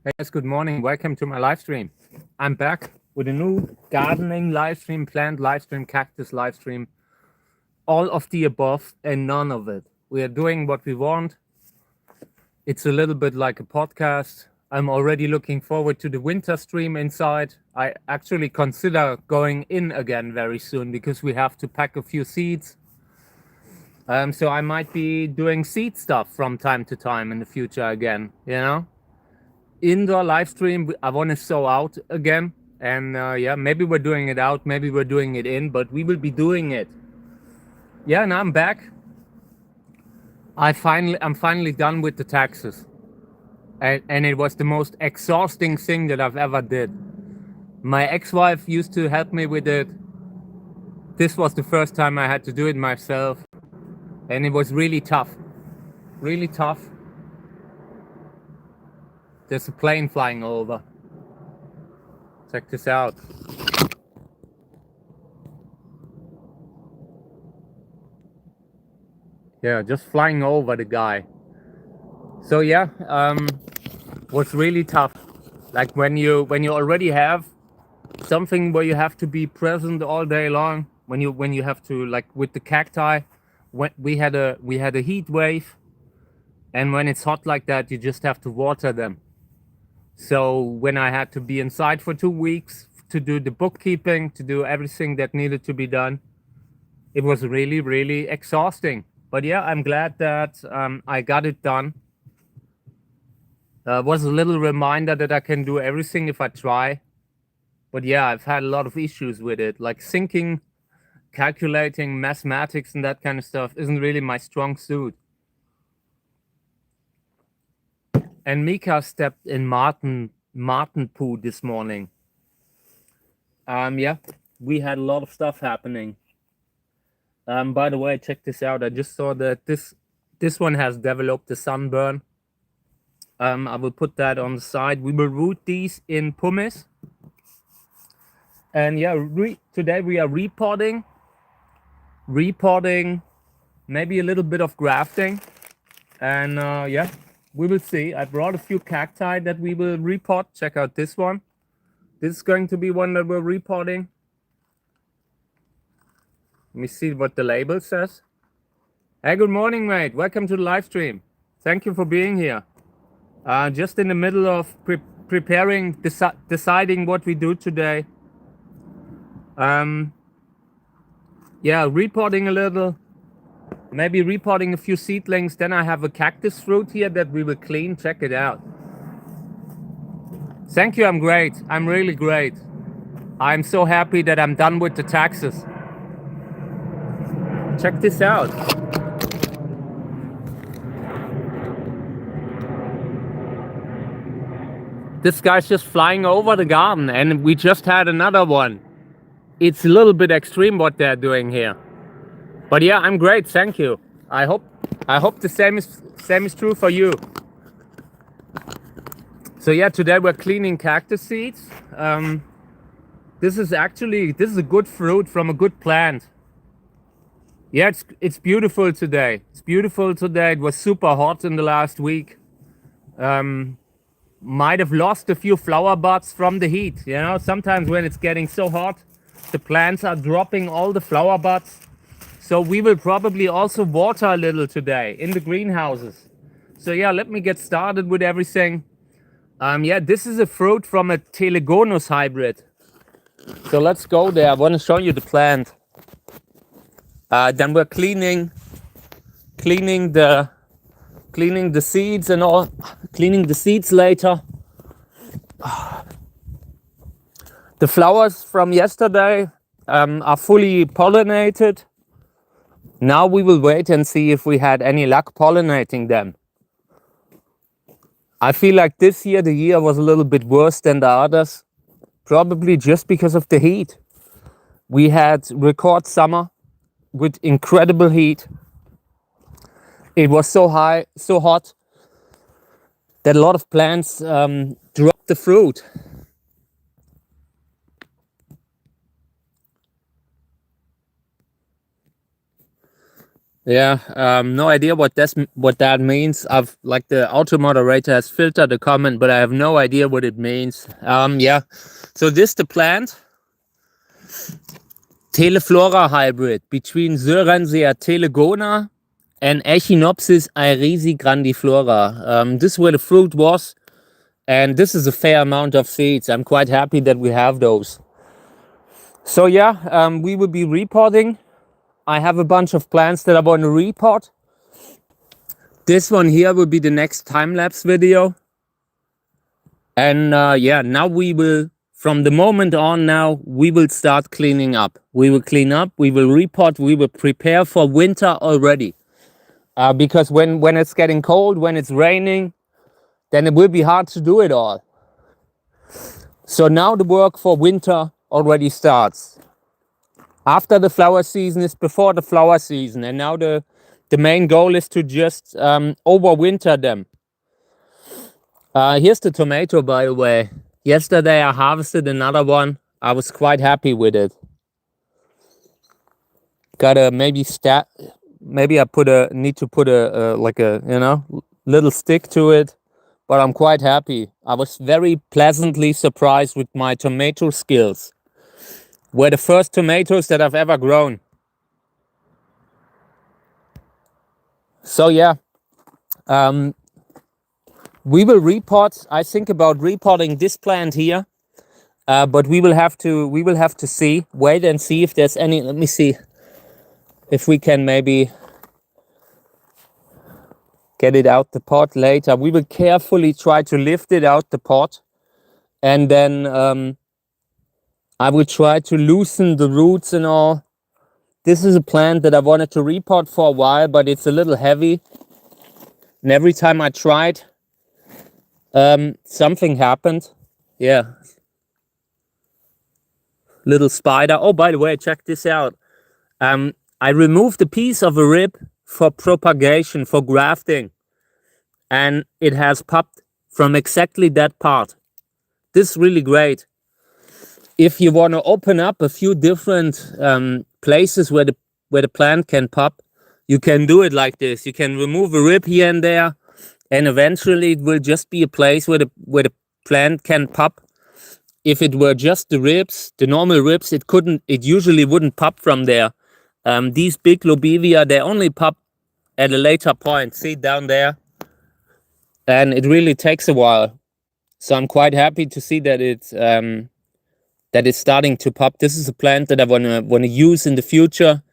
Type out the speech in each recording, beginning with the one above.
Hey guys, good morning. Welcome to my live stream. I'm back with a new gardening live stream, plant live stream, cactus live stream, all of the above and none of it. We are doing what we want. It's a little bit like a podcast. I'm already looking forward to the winter stream inside. I actually consider going in again very soon because we have to pack a few seeds. So I might be doing seed stuff from time to time in the future again, you know? Indoor live stream, I want to sow out again, and yeah, maybe we're doing it out, maybe we're doing it in, but we will be doing it. Yeah, and I'm back. I'm finally done with the taxes, and it was the most exhausting thing that I've ever did. My ex-wife used to help me with it. This was the first time I had to do it myself, and it was really tough. Really tough. There's a plane flying over. Check this out. Yeah, just flying over the guy. So yeah, was really tough. Like when you already have something where you have to be present all day long. When you have to, like with the cacti, when we had a heat wave, and when it's hot like that, you just have to water them. So when I had to be inside for 2 weeks to do the bookkeeping, to do everything that needed to be done, it was really, really exhausting. But yeah, I'm glad that I got it done. Was a little reminder that I can do everything if I try. But yeah, I've had a lot of issues with it, like thinking, calculating, mathematics and that kind of stuff isn't really my strong suit. And Mika stepped in Martin poo this morning. Yeah, we had a lot of stuff happening. By the way, check this out. I just saw that this one has developed a sunburn. I will put that on the side. We will root these in pumice. And yeah, today we are repotting, maybe a little bit of grafting. And yeah, we will see. I brought a few cacti that we will repot. Check out this one. This is going to be one that we're repotting. Let me see what the label says. Hey, good morning, mate. Welcome to the live stream. Thank you for being here. Just in the middle of preparing, deciding what we do today. Yeah, repotting a little. Maybe repotting a few seedlings. Then I have a cactus fruit here that we will clean. Check it out. Thank you. I'm great. I'm really great. I'm so happy that I'm done with the taxes. Check this out. This guy's just flying over the garden, and we just had another one. It's a little bit extreme what they're doing here. But yeah, I'm great. Thank you. I hope the same is true for you. So yeah, today we're cleaning cactus seeds. This is a good fruit from a good plant. Yeah, it's beautiful today. It's beautiful today. It was super hot in the last week. Might have lost a few flower buds from the heat. You know, sometimes when it's getting so hot, the plants are dropping all the flower buds. So we will probably also water a little today in the greenhouses. So yeah, let me get started with everything. Yeah, this is a fruit from a Telegonus hybrid. So let's go there. I want to show you the plant. Then we're cleaning the seeds and all. Cleaning the seeds later. The flowers from yesterday are fully pollinated. Now we will wait and see if we had any luck pollinating them. I feel like this year, the year was a little bit worse than the others. Probably just because of the heat. We had record summer with incredible heat. It was so hot that a lot of plants dropped the fruit. Yeah, no idea what that means. I've like the auto moderator has filtered the comment, but I have no idea what it means. Yeah. So this the plant Teleflora hybrid between Zoeransia telegona and Echinopsis irisi grandiflora. This is where the fruit was, and this is a fair amount of seeds. I'm quite happy that we have those. So yeah, we will be reporting. I have a bunch of plants that I want to report. This one here will be the next time-lapse video. And yeah, now we will, from the moment on now, we will start cleaning up. We will clean up, we will report, we will prepare for winter already. Because when it's getting cold, when it's raining, then it will be hard to do it all. So now the work for winter already starts. After the flower season is before the flower season. And now the main goal is to just overwinter them. Here's the tomato, by the way. Yesterday I harvested another one. I was quite happy with it. Gotta maybe maybe I need to put a like a, you know, little stick to it, but I'm quite happy. I was very pleasantly surprised with my tomato skills. Were the first tomatoes that I've ever grown. So yeah, we will report. I think about reporting this plant here, but we will have to see, wait and see if there's any. Let me see if we can maybe get it out the pot later. We will carefully try to lift it out the pot, and then I will try to loosen the roots and all. This is a plant that I wanted to repot for a while, but it's a little heavy. And every time I tried, something happened. Yeah. Little spider. Oh, by the way, check this out. I removed a piece of a rib for propagation, for grafting. And it has popped from exactly that part. This is really great. If you want to open up a few different places where the plant can pop, you can do it like this. You can remove a rib here and there, and eventually it will just be a place where the plant can pop. If it were just the ribs, the normal ribs, it usually wouldn't pop from there. These big lobevia, they only pop at a later point. See down there? And it really takes a while. So I'm quite happy to see that it's starting to pop. This is a plant that I wanna use in the future,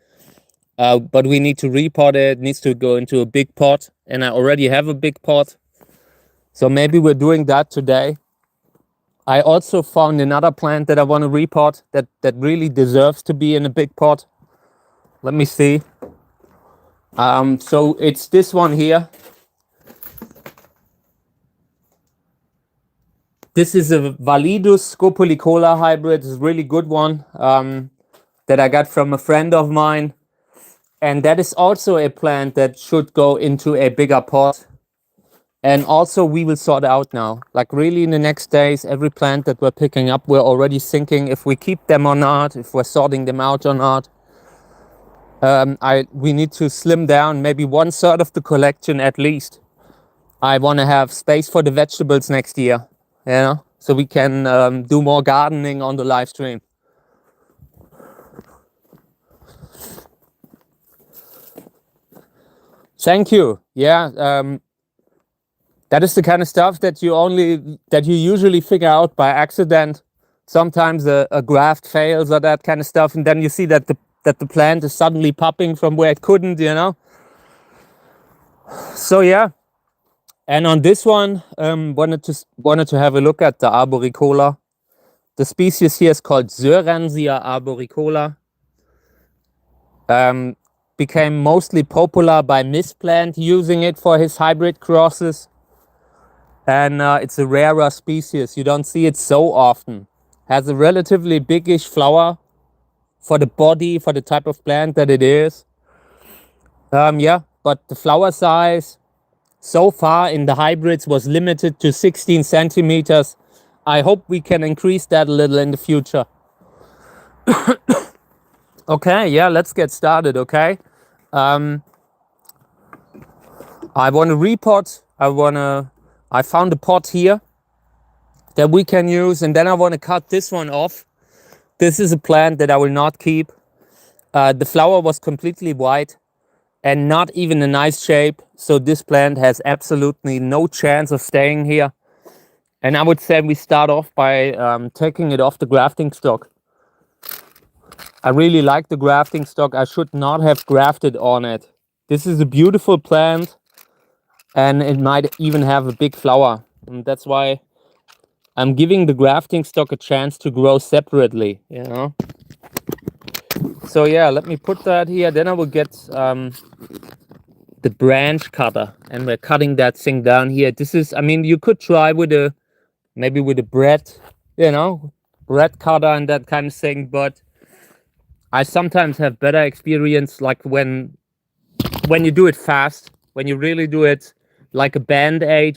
but we need to repot it. It needs to go into a big pot, and I already have a big pot. So maybe we're doing that today. I also found another plant that I want to repot that really deserves to be in a big pot. Let me see. So it's this one here. This is a Validus scopulicola hybrid. It's a really good one that I got from a friend of mine. And that is also a plant that should go into a bigger pot. And also we will sort out now. Like really in the next days, every plant that we're picking up, we're already thinking if we keep them or not, if we're sorting them out or not. We need to slim down maybe 1/3 of the collection at least. I want to have space for the vegetables next year, you know, so we can do more gardening on the live stream. Thank you. Yeah, that is the kind of stuff that you usually figure out by accident. Sometimes a graft fails or that kind of stuff, and then you see that the plant is suddenly popping from where it couldn't, you know. So yeah, and on this one, wanted to have a look at the arboricola. The species here is called Zoeransia arboricola. Became mostly popular by Misplant using it for his hybrid crosses. And it's a rarer species. You don't see it so often. Has a relatively biggish flower for the body, for the type of plant that it is. Yeah, but the flower size so far in the hybrids was limited to 16 centimeters. I hope we can increase that a little in the future. Okay, yeah, let's get started, okay? I want to repot. I found a pot here that we can use, and then I want to cut this one off. This is a plant that I will not keep. The flower was completely white and not even a nice shape, so this plant has absolutely no chance of staying here. And I would say we start off by taking it off the grafting stock. I really like the grafting stock. I should not have grafted on it. This is a beautiful plant, and it might even have a big flower, and that's why I'm giving the grafting stock a chance to grow separately, you know. So yeah, let me put that here. Then I will get the branch cutter, and we're cutting that thing down here. This is, I mean, you could try with a, maybe with a bread, you know, bread cutter and that kind of thing, but I sometimes have better experience like when you do it fast, when you really do it like a band-aid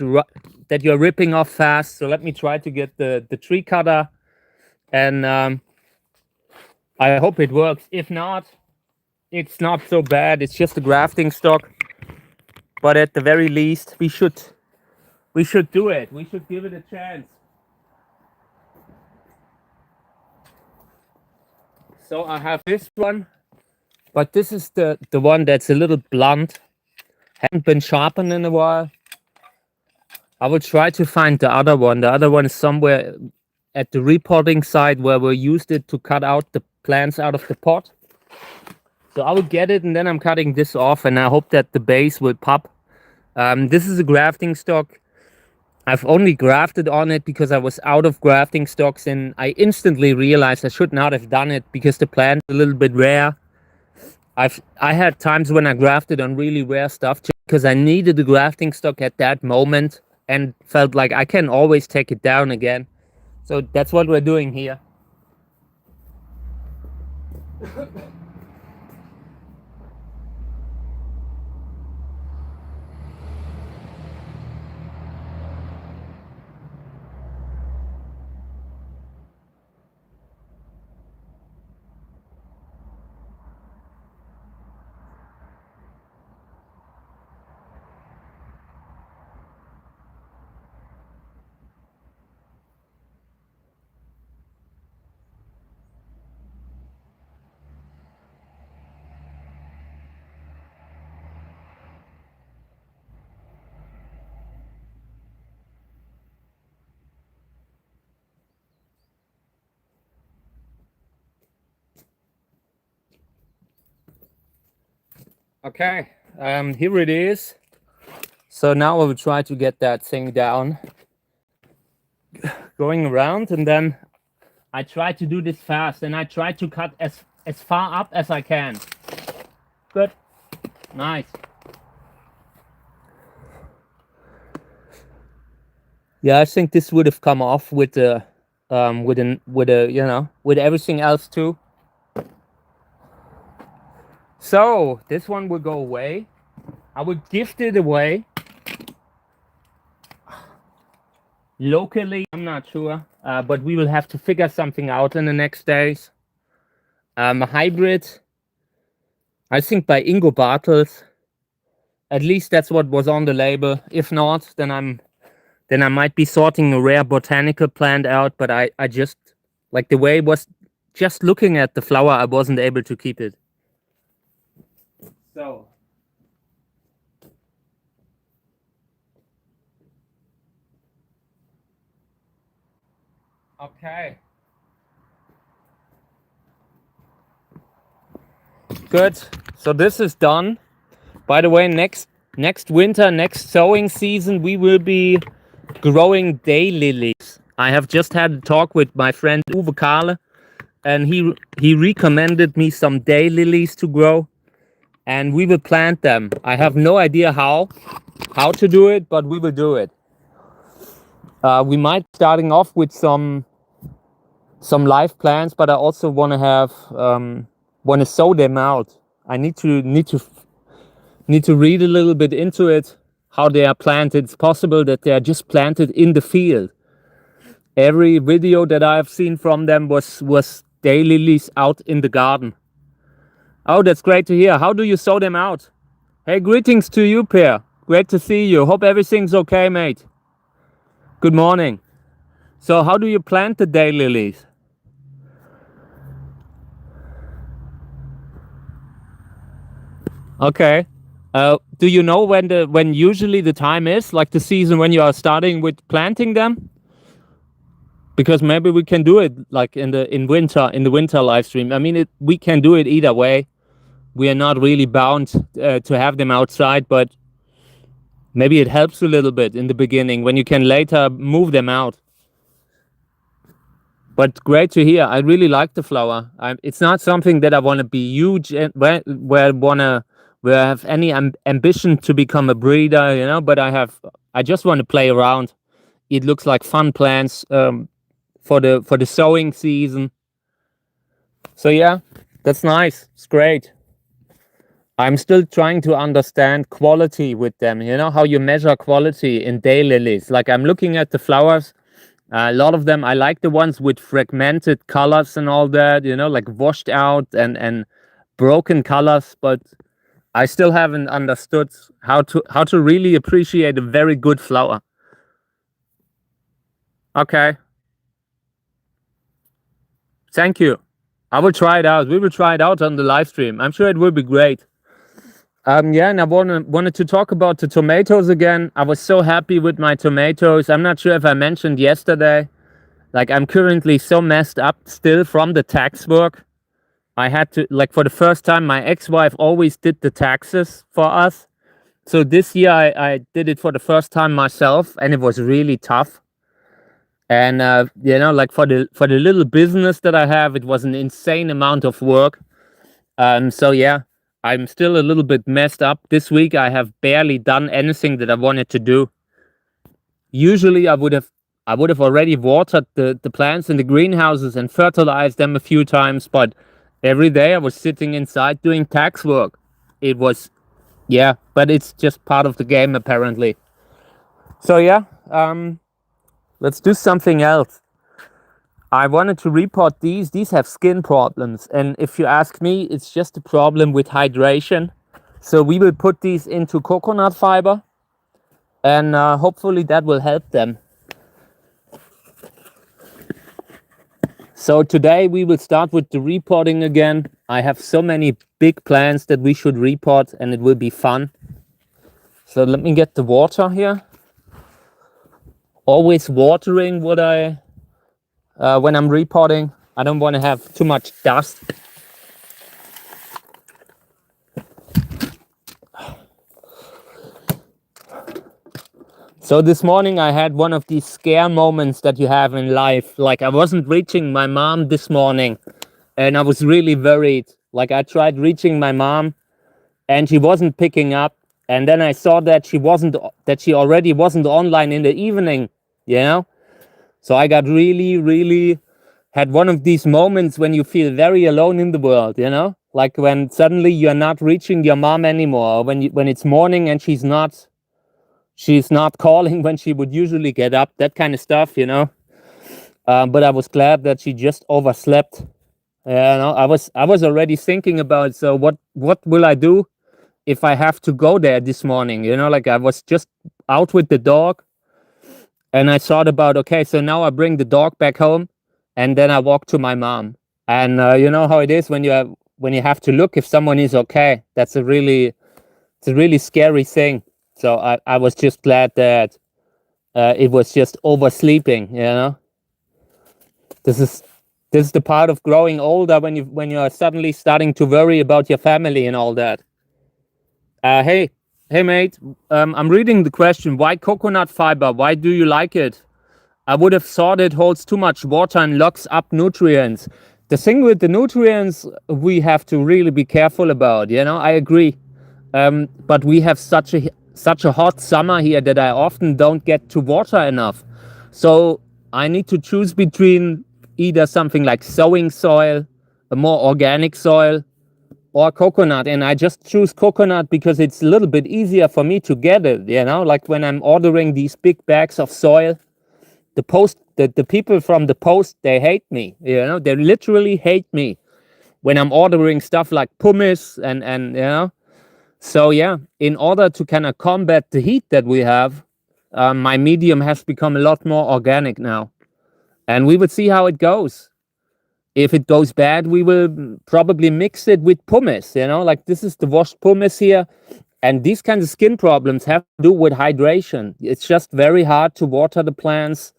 that you're ripping off fast. So let me try to get the tree cutter, and I hope it works. If not, it's not so bad. It's just a grafting stock, but at the very least we should do it. We should give it a chance. So I have this one, but this is the one that's a little blunt, haven't been sharpened in a while. I will try to find the other one. The other one is somewhere at the repotting site where we used it to cut out the plants out of the pot. So I will get it, and then I'm cutting this off, and I hope that the base will pop. This is a grafting stock. I've only grafted on it because I was out of grafting stocks, and I instantly realized I should not have done it because the plant is a little bit rare. I had times when I grafted on really rare stuff just because I needed the grafting stock at that moment and felt like I can always take it down again. So that's what we're doing here. Okay, here it is. So now I will try to get that thing down, going around, and then I try to do this fast, and I try to cut as far up as I can. Good, nice. Yeah, I think this would have come off with the you know, with everything else too. So this one will go away. I will gift it away. Locally, I'm not sure, but we will have to figure something out in the next days. A hybrid, I think by Ingo Bartels. At least that's what was on the label. If not, then I might be sorting a rare botanical plant out. But I just, like the way it was, just looking at the flower, I wasn't able to keep it. So. Okay. Good. So this is done. By the way, next winter, next sowing season, we will be growing daylilies. I have just had a talk with my friend Uwe Kahle, and he recommended me some daylilies to grow, and we will plant them. I have no idea how to do it, but we will do it. We might starting off with some live plants, but I also want to have want to sow them out. I need to read a little bit into it, how they are planted. It's possible that they are just planted in the field. Every video that I've seen from them was daylilies out in the garden. Oh, that's great to hear. How do you sow them out? Hey, greetings to you, Per. Great to see you. Hope everything's okay, mate. Good morning. So how do you plant the daylilies? Okay. Do you know when usually the time is, like the season when you are starting with planting them? Because maybe we can do it like in the winter live stream. I mean, we can do it either way. We are not really bound to have them outside, but maybe it helps a little bit in the beginning when you can later move them out. But great to hear. I really like the flower. It's not something that I want to be huge and where I have any ambition to become a breeder, you know. But I just want to play around. It looks like fun plants for the sowing season. So yeah, that's nice. It's great. I'm still trying to understand quality with them. You know how you measure quality in daylilies. Like I'm looking at the flowers. A lot of them, I like the ones with fragmented colors and all that, you know, like washed out and broken colors. But I still haven't understood how to really appreciate a very good flower. Okay. Thank you. I will try it out. We will try it out on the live stream. I'm sure it will be great. Yeah, and I wanted to talk about the tomatoes again. I was so happy with my tomatoes. I'm not sure if I mentioned yesterday. Like I'm currently so messed up still from the tax work. I had to, like, for the first time, my ex-wife always did the taxes for us. So this year I did it for the first time myself, and it was really tough. And you know, like for the little business that I have, it was an insane amount of work. So yeah, I'm still a little bit messed up. This week I have barely done anything that I wanted to do. Usually I would have already watered the plants in the greenhouses and fertilized them a few times, but every day I was sitting inside doing tax work. It was, yeah, but it's just part of the game apparently. So yeah, let's do something else. I wanted to report these. These have skin problems, and if you ask me, it's just a problem with hydration. So we will put these into coconut fiber, and hopefully that will help them. So today we will start with the reporting again. I have so many big plans that we should report, and it will be fun. So let me get the water here. Always watering what when I'm reporting. I don't want to have too much dust. So this morning I had one of these scare moments that you have in life. Like I wasn't reaching my mom this morning, and I was really worried. Like I tried reaching my mom and she wasn't picking up. And then I saw that she already wasn't online in the evening, you know? So I got really had one of these moments when you feel very alone in the world, you know? Like when suddenly you're not reaching your mom anymore, when it's morning and she's not calling when she would usually get up, that kind of stuff, you know? But I was glad that she just overslept. You know, I was already thinking about, so what will I do if I have to go there this morning? You know, like I was just out with the dog, and I thought about, okay, so now I bring the dog back home, and then I walk to my mom. And you know how it is when you have to look if someone is okay. It's a really scary thing. So I was just glad that it was just oversleeping. You know, this is the part of growing older when you're suddenly starting to worry about your family and all that. Hey mate, I'm reading the question. Why coconut fiber? Why do you like it? I would have thought it holds too much water and locks up nutrients. The thing with the nutrients, we have to really be careful about. You know, I agree. But we have such a hot summer here that I often don't get to water enough. So I need to choose between either something like sowing soil, a more organic soil, or coconut. And I just choose coconut because it's a little bit easier for me to get it, you know, like when I'm ordering these big bags of soil, the people from the post, they hate me, you know, they literally hate me when I'm ordering stuff like pumice and you know, So yeah, in order to kind of combat the heat that we have, my medium has become a lot more organic now, and we will see how it goes. If it goes bad, we will probably mix it with pumice. Like this is the washed pumice here, and these kinds of skin problems have to do with hydration. It's just very hard to water the plants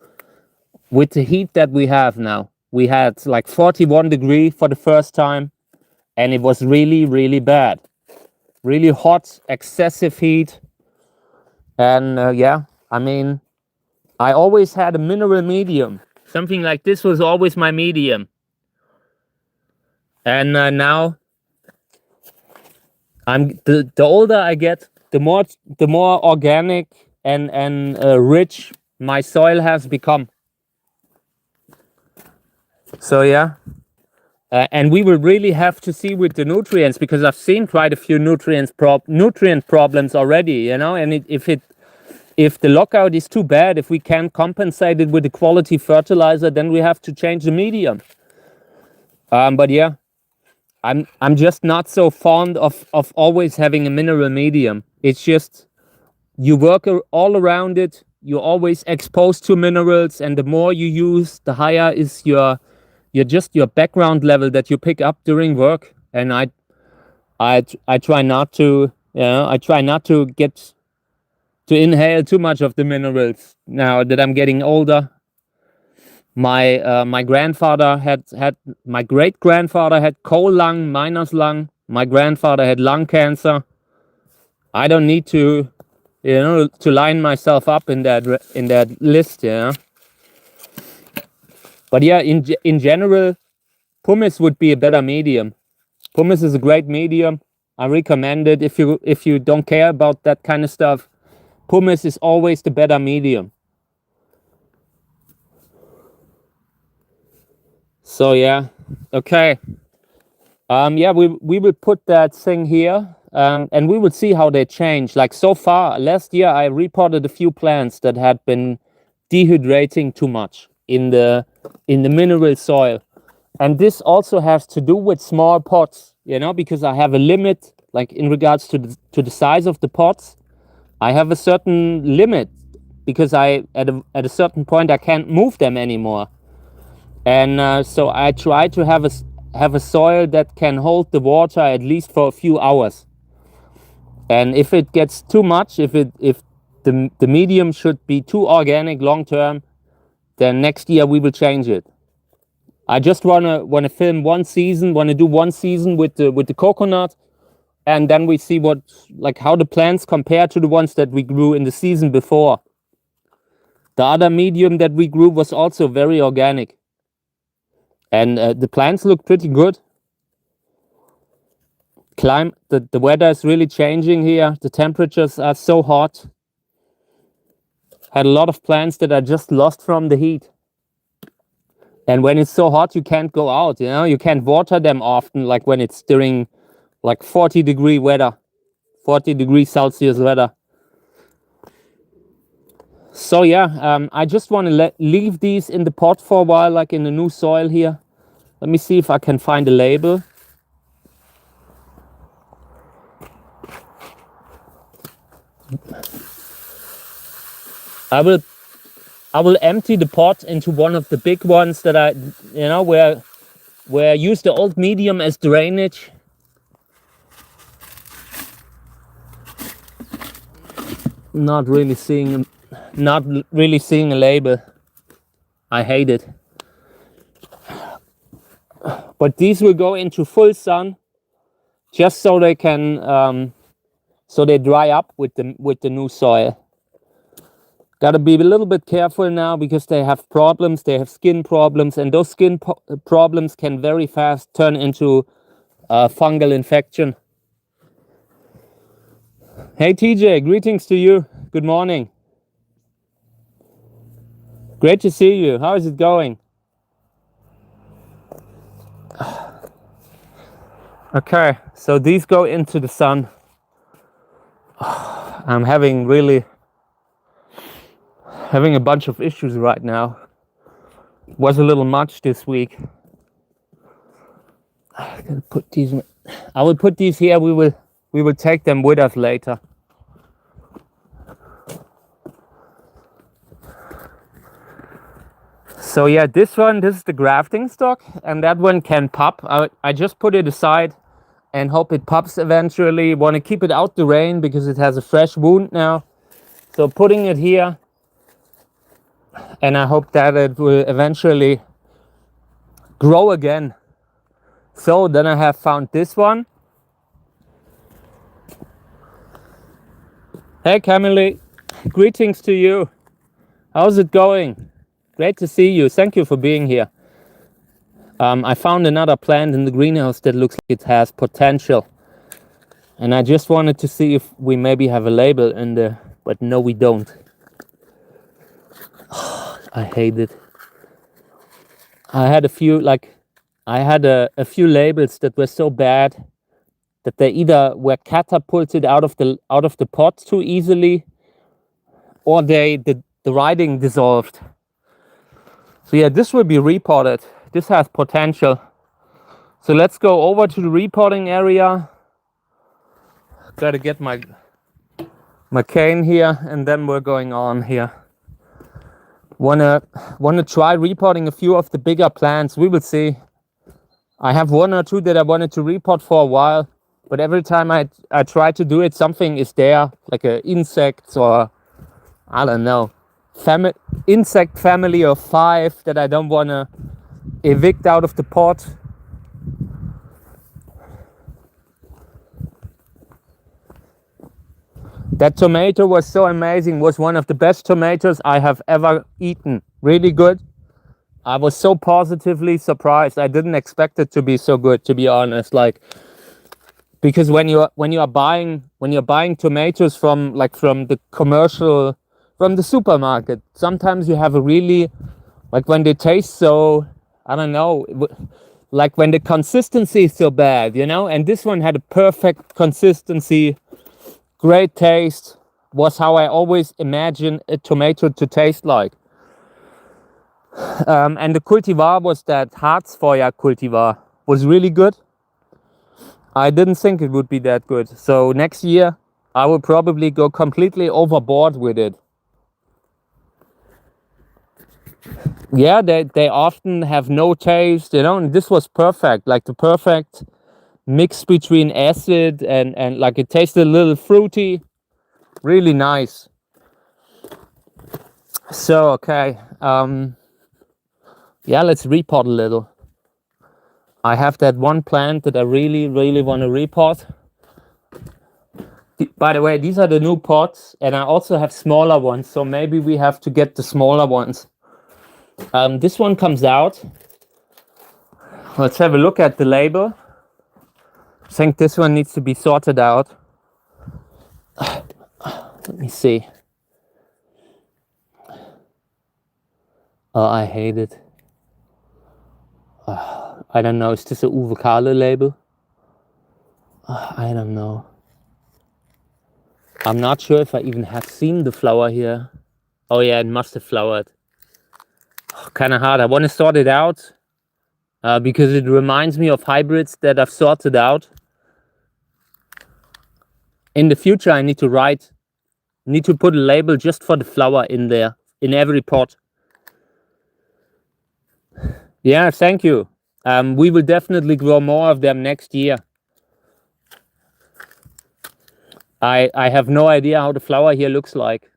with the heat that we have now. We had like 41 degree for the first time, and it was really, really bad. Really hot, excessive heat. And yeah, I mean, I always had a mineral medium. Something like this was always my medium. And now, the older I get, the more organic and rich my soil has become. So yeah, and we will really have to see with the nutrients, because I've seen quite a few nutrient problems already. And if the lockout is too bad, if we can't compensate it with a quality fertilizer, then we have to change the medium. But yeah, I'm just not so fond of always having a mineral medium. It's just you work all around it. You're always exposed to minerals, and the more you use, the higher is your background level that you pick up during work. And I try not to get to inhale too much of the minerals now that I'm getting older. My grandfather had my great grandfather had coal lung, miner's lung. My grandfather had lung cancer. I don't need to line myself up in that list. But yeah, in general, pumice would be a better medium. Pumice is a great medium. I recommend it if you don't care about that kind of stuff. Pumice is always the better medium. So yeah, okay. Yeah, we will put that thing here, and we will see how they change. Like so far, last year I reported a few plants that had been dehydrating too much in the mineral soil, and this also has to do with small pots, because I have a limit, like in regards to the size of the pots. I have a certain limit because at a certain point I can't move them anymore. And so I try to have a soil that can hold the water at least for a few hours. And if it gets too much, if the medium should be too organic long term, then next year we will change it. I just wanna film one season, wanna do one season with the coconut, and then we see how the plants compare to the ones that we grew in the season before. The other medium that we grew was also very organic. And the plants look pretty good. The weather is really changing here. The temperatures are so hot. Had a lot of plants that are just lost from the heat. And when it's so hot, you can't go out, you can't water them often, like when it's during like 40 degree weather, 40 degrees Celsius weather. So yeah, I just want to leave these in the pot for a while, like in the new soil here. Let me see if I can find a label. I will empty the pot into one of the big ones that where I use the old medium as drainage. Not really seeing a label. I hate it. But these will go into full sun, just so they can so they dry up with the new soil. Gotta be a little bit careful now because they have problems. They have skin problems, and those skin problems can very fast turn into fungal infection. Hey TJ, greetings to you. Good morning. Great to see you. How is it going? Okay, so these go into the sun. I'm having a bunch of issues right now. It was a little much this week. I'm gonna put these. I will put these here. We will we will take them with us later. So yeah, this is the grafting stock, and that one can pop. I just put it aside and hope it pops eventually. Want to keep it out the rain because it has a fresh wound now. So putting it here, and I hope that it will eventually grow again. So then I have found this one. Hey Camille, greetings to you. How's it going? Great to see you. Thank you for being here. I found another plant in the greenhouse that looks like it has potential. And I just wanted to see if we maybe have a label in there, but no, we don't. Oh, I hate it. I had a few few labels that were so bad that they either were catapulted out of the pot too easily, or the writing dissolved. So yeah, this will be repotted. This has potential. So let's go over to the repotting area. Gotta get my cane here, and then we're going on here. Wanna try repotting a few of the bigger plants. We will see. I have one or two that I wanted to repot for a while, but every time I try to do it, something is there, like an insect or I don't know, insect family of 5 that I don't want to evict out of the pot. That tomato was so amazing, was one of the best tomatoes I have ever eaten. Really good. I was so positively surprised. I didn't expect it to be so good, to be honest. Like, because when you're buying tomatoes from the commercial, from the supermarket, sometimes you have a really, like when they taste so, I don't know, like when the consistency is so bad, you know. And this one had a perfect consistency, great taste. Was how I always imagine a tomato to taste like. And the cultivar was that Harzfeuer cultivar, was really good. I didn't think it would be that good. So next year I will probably go completely overboard with it. Yeah, they often have no taste, you know, and this was perfect, like the perfect mix between acid and like it tasted a little fruity, really nice. So okay, yeah, let's repot a little. I have that one plant that I really want to repot. By the way, these are the new pots, and I also have smaller ones, so maybe we have to get the smaller ones. This one comes out. Let's have a look at the label. I think this one needs to be sorted out. Let me see. Oh, I hate it. I don't know. Is this a Uwe Kahle label? I don't know. I'm not sure if I even have seen the flower here. Oh yeah, it must have flowered. Kind of hard. I want to sort it out because it reminds me of hybrids that I've sorted out. In the future, I need to put a label just for the flower in there, in every pot. Yeah, thank you. We will definitely grow more of them next year. I have no idea how the flower here looks like.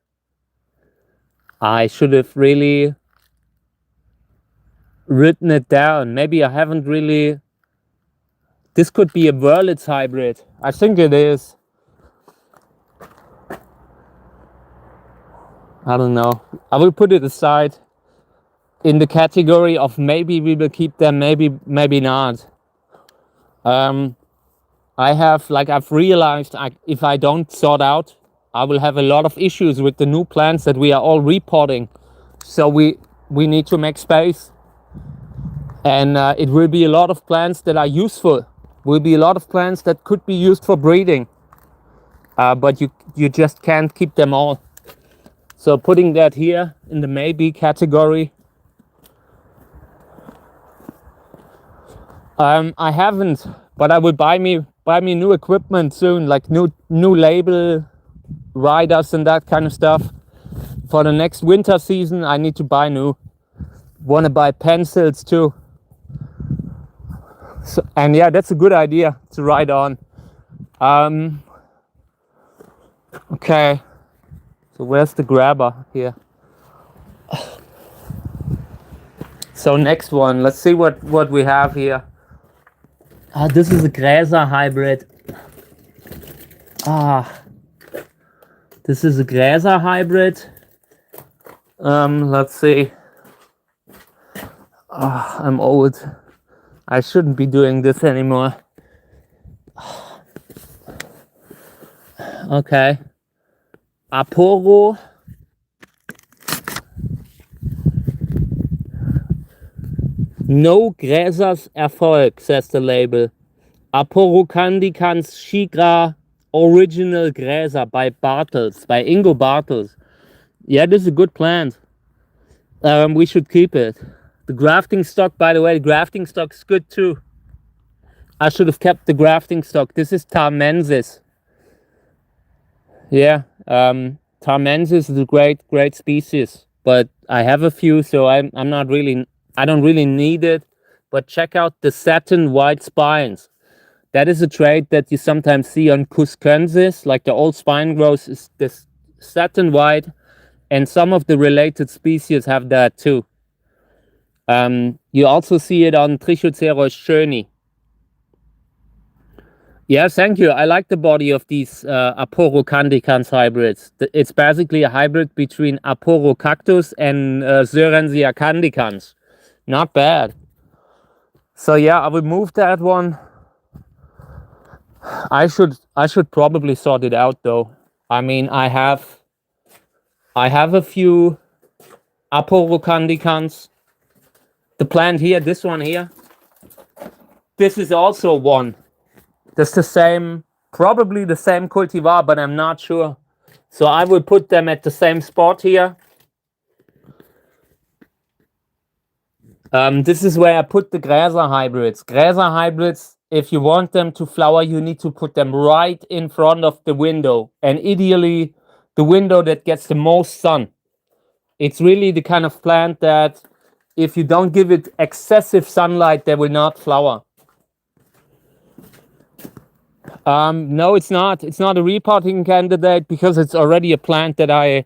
I should have really written it down. Maybe I haven't really. This could be a Wurlitz hybrid. I think it is. I don't know. I will put it aside in the category of maybe we will keep them, maybe not. I've realized if I don't sort out, I will have a lot of issues with the new plants that we are all repotting. So we need to make space. And it will be a lot of plants that are useful. Will be a lot of plants that could be used for breeding. But you just can't keep them all. So putting that here in the maybe category. I haven't, but I will buy buy me new equipment soon, like new label riders and that kind of stuff. For the next winter season, I need to buy new. Want to buy pencils too. So, and yeah, that's a good idea to ride on. Okay, so where's the grabber here? So next one, let's see what we have here. This is a Gräser hybrid. This is a Gräser hybrid. Let's see. I'm old. I shouldn't be doing this anymore. Okay. Aporo. No Gräsers Erfolg, says the label. Aporo Candicans Shigra Original Gräser by Bartels, by Ingo Bartels. Yeah, this is a good plant. We should keep it. The grafting stock, by the way, the grafting stock is good too. I should have kept the grafting stock. This is Tarmensis. Yeah, Tarmensis is a great species, but I have a few, so I don't really need it. But check out the satin white spines. That is a trait that you sometimes see on Cuscensis, like the old spine growth is this satin white, and some of the related species have that too. You also see it on Trichoceros schöni. Yeah, thank you. I like the body of these Aporo candicans hybrids. It's basically a hybrid between Aporo cactus and Sörensia candicans. Not bad. So yeah, I will move that one. I should probably sort it out though. I mean, I have a few Aporo candicans. The plant here, this one here. This is also one. That's the same, probably the same cultivar, but I'm not sure. So I will put them at the same spot here. This is where I put the Gräser hybrids. Gräser hybrids, if you want them to flower, you need to put them right in front of the window. And ideally, the window that gets the most sun. It's really the kind of plant that if you don't give it excessive sunlight, they will not flower. No, it's not. It's not a repotting candidate because it's already a plant that I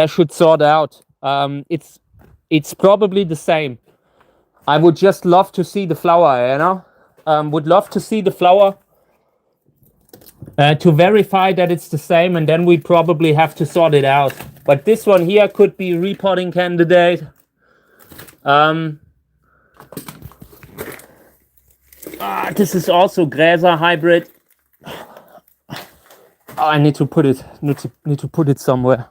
should sort out. It's probably the same. I would just love to see the flower, you know? Would love to see the flower to verify that it's the same, and then we probably have to sort it out. But this one here could be a repotting candidate. This is also Gräser hybrid. I need to put it somewhere.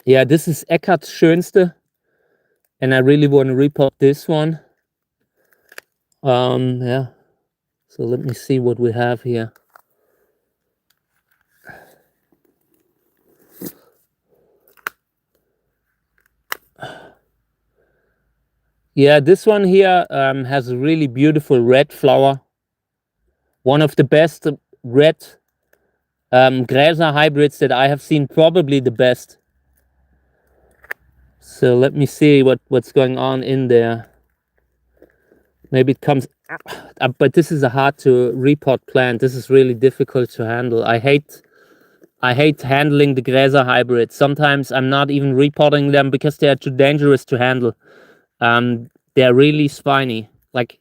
Yeah, this is Eckart's Schönste, and I really want to repot this one. Yeah. So let me see what we have here. Yeah, this one here has a really beautiful red flower. One of the best red Gräser hybrids that I have seen, probably the best. So let me see what's going on in there. Maybe it comes, but this is a hard to repot plant. This is really difficult to handle. I hate handling the Gräser hybrids. Sometimes I'm not even repotting them because they are too dangerous to handle. They're really spiny. Like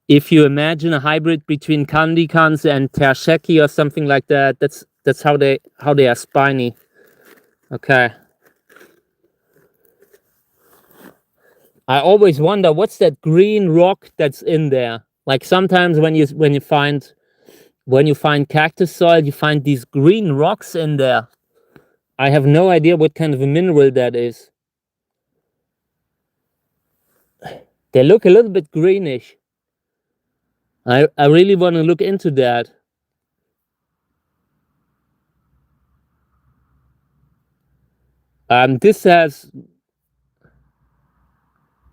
if you imagine a hybrid between Candicans and Tersheki or something like that, that's how they are spiny. Okay. I always wonder what's that green rock that's in there. Like sometimes when you find cactus soil, you find these green rocks in there. I have no idea what kind of a mineral that is. They look a little bit greenish. I really want to look into that. This has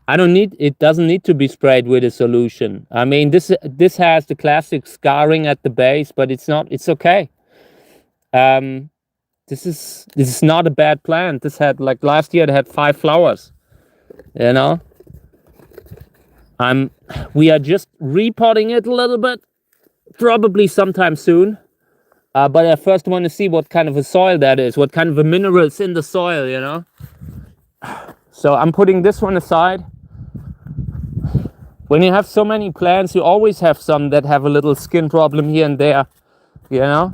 It doesn't need to be sprayed with a solution. I mean, this has the classic scarring at the base, but it's okay. This is not a bad plant. This had, like, last year it had 5 flowers, you know. We are just repotting it a little bit, probably sometime soon. But I first want to see what kind of a soil that is, what kind of a minerals in the soil, you know. So I'm putting this one aside. When you have so many plants, you always have some that have a little skin problem here and there, you know.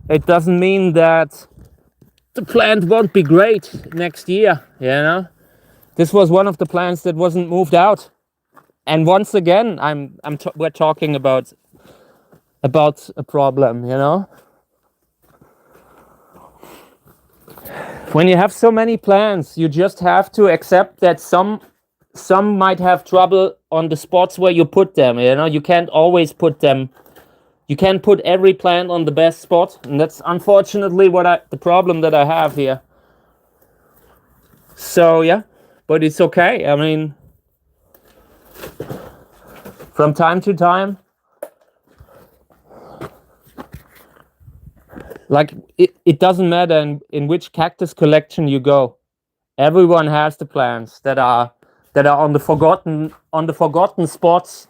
It doesn't mean that the plant won't be great next year, you know. This was one of the plants that wasn't moved out, and once again, we're talking about a problem, you know. When you have so many plants, you just have to accept that some might have trouble on the spots where you put them, you know. You can't always put them, you can't put every plant on the best spot, and that's unfortunately the problem that I have here. So yeah, but it's okay. I mean, from time to time, like, it doesn't matter in which cactus collection you go, everyone has the plants that are on the forgotten spots.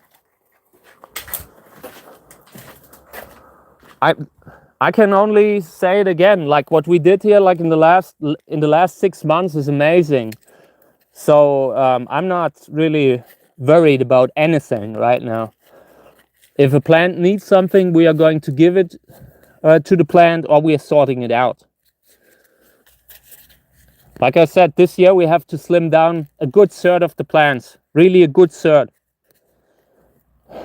I can only say it again, like what we did here, like in the last 6 months, is amazing. So I'm not really worried about anything right now. If a plant needs something, we are going to give it to the plant, or we are sorting it out. Like I said, this year we have to slim down a good third of the plants, really a good third.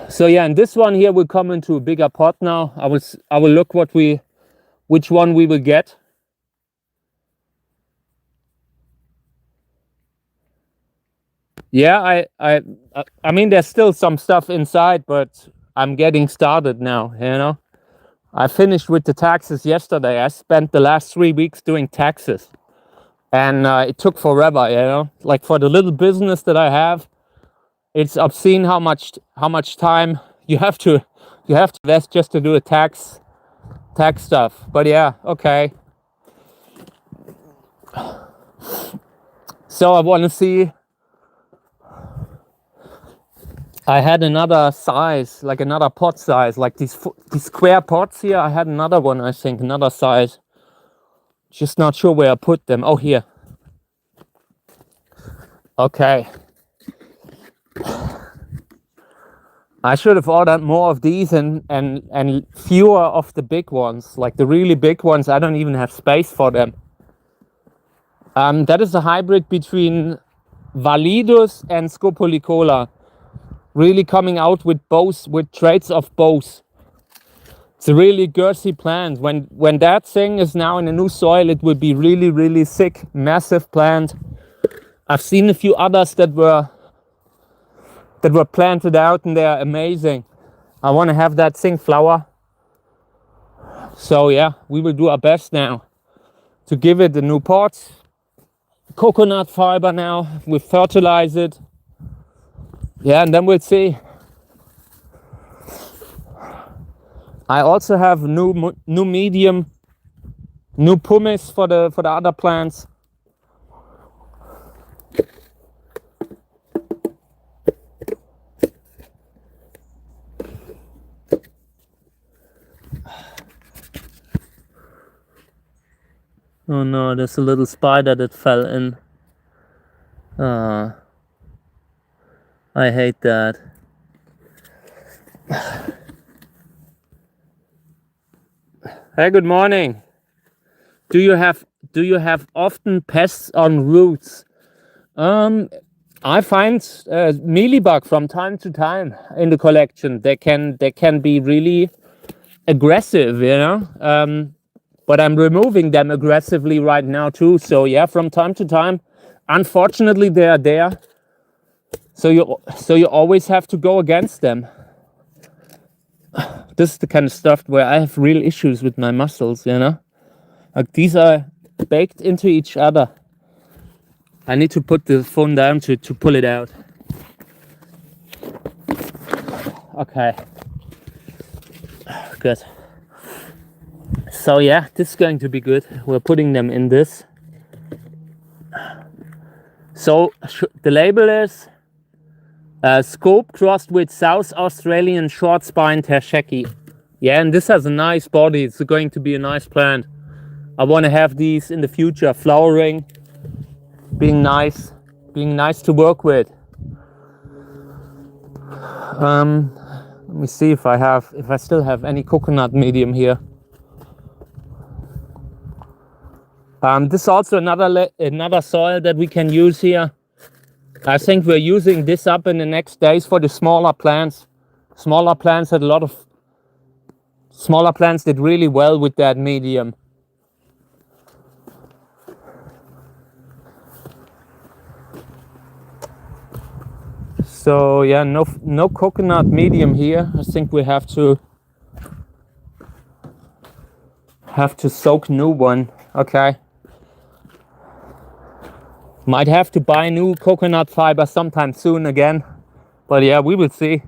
So yeah, and this one here will come into a bigger pot now. I will look which one we will get. Yeah, I mean, there's still some stuff inside, but I'm getting started now, you know. I finished with the taxes yesterday. I spent the last 3 weeks doing taxes, and it took forever, you know. Like, for the little business that I have, it's obscene how much time you have to invest just to do a tax stuff. But yeah, okay. So I want to see. I had another size, like another pot size, like these square pots here. I had another one, I think, another size. Just not sure where I put them. Oh, here. Okay. I should have ordered more of these and fewer of the big ones. Like the really big ones, I don't even have space for them. That is a hybrid between Validus and Scopolycola. Really coming out with traits of both. It's a really girthy plant. When that thing is now in a new soil, it will be really, really thick, massive plant. I've seen a few others that were planted out, and they're amazing. I want to have that thing flower. So yeah, we will do our best now to give it a new pot. Coconut fiber now, we fertilize it. Yeah, and then we'll see. I also have new medium, new pumice for the other plants. Oh no, there's a little spider that fell in. I hate that. Hey, good morning. Do you have often pests on roots? I find mealybug from time to time in the collection. They can be really aggressive, you know. But I'm removing them aggressively right now too. So yeah, from time to time, unfortunately, they are there. So you always have to go against them. This is the kind of stuff where I have real issues with my muscles, you know. Like, these are baked into each other. I need to put the phone down to pull it out. Okay. Good. So yeah, this is going to be good. We're putting them in this. So the label is scope crossed with South Australian short spine tersheki. Yeah, and this has a nice body. It's going to be a nice plant. I want to have these in the future, flowering, being nice to work with. Let me see if I still have any coconut medium here. This is also another soil that we can use here. I think we're using this up in the next days for the smaller plants. Smaller plants did really well with that medium. So yeah, no coconut medium here. I think we have to soak new one. Okay. Might have to buy new coconut fiber sometime soon again. But yeah, we will see.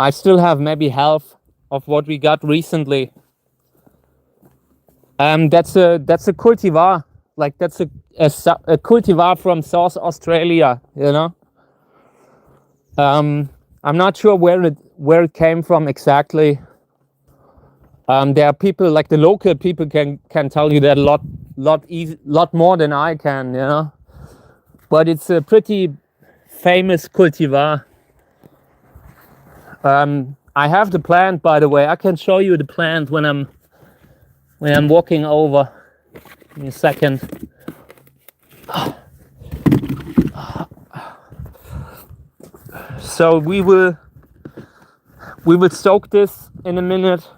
I still have maybe half of what we got recently. That's a cultivar. Like that's a cultivar from South Australia, you know. I'm not sure where it came from exactly. There are people like the local people can tell you that a lot more than I can, you know. But it's a pretty famous cultivar. I have the plant, by the way. I can show you the plant when I'm walking over. Give me a second. So we will soak this in a minute.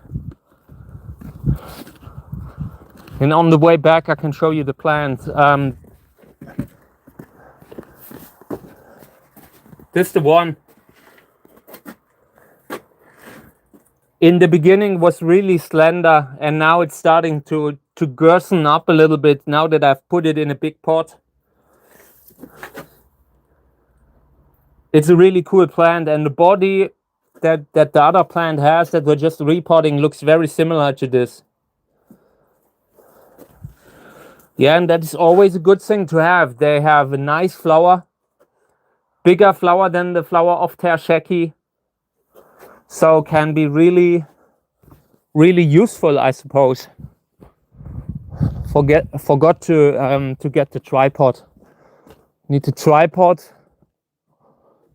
And on the way back, I can show you the plant. This is the one. In the beginning was really slender, and now it's starting to girthen up a little bit now that I've put it in a big pot. It's a really cool plant, and the body that the other plant has that we're just repotting looks very similar to this. Yeah, and that is always a good thing to have. They have a nice flower, bigger flower than the flower of tersheki, so can be really useful, I suppose. Forgot to get the tripod. Need the tripod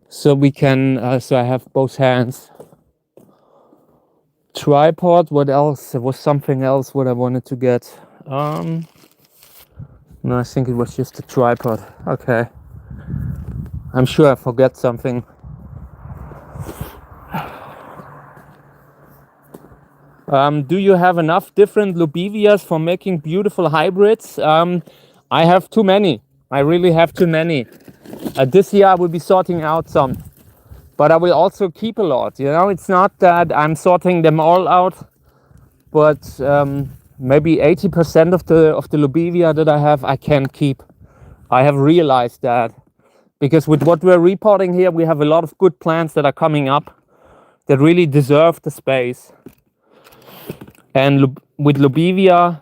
so we can so I have both hands. Tripod. What else? There was something else what I wanted to get. No, I think it was just a tripod. Okay. I'm sure I forget something. Do you have enough different lobevias for making beautiful hybrids? I have too many. I really have too many. This year I will be sorting out some. But I will also keep a lot. You know, it's not that I'm sorting them all out. But maybe 80% of the lobevia that I have, I can keep. I have realized that. Because with what we're repotting here, we have a lot of good plants that are coming up that really deserve the space. And with lobevia,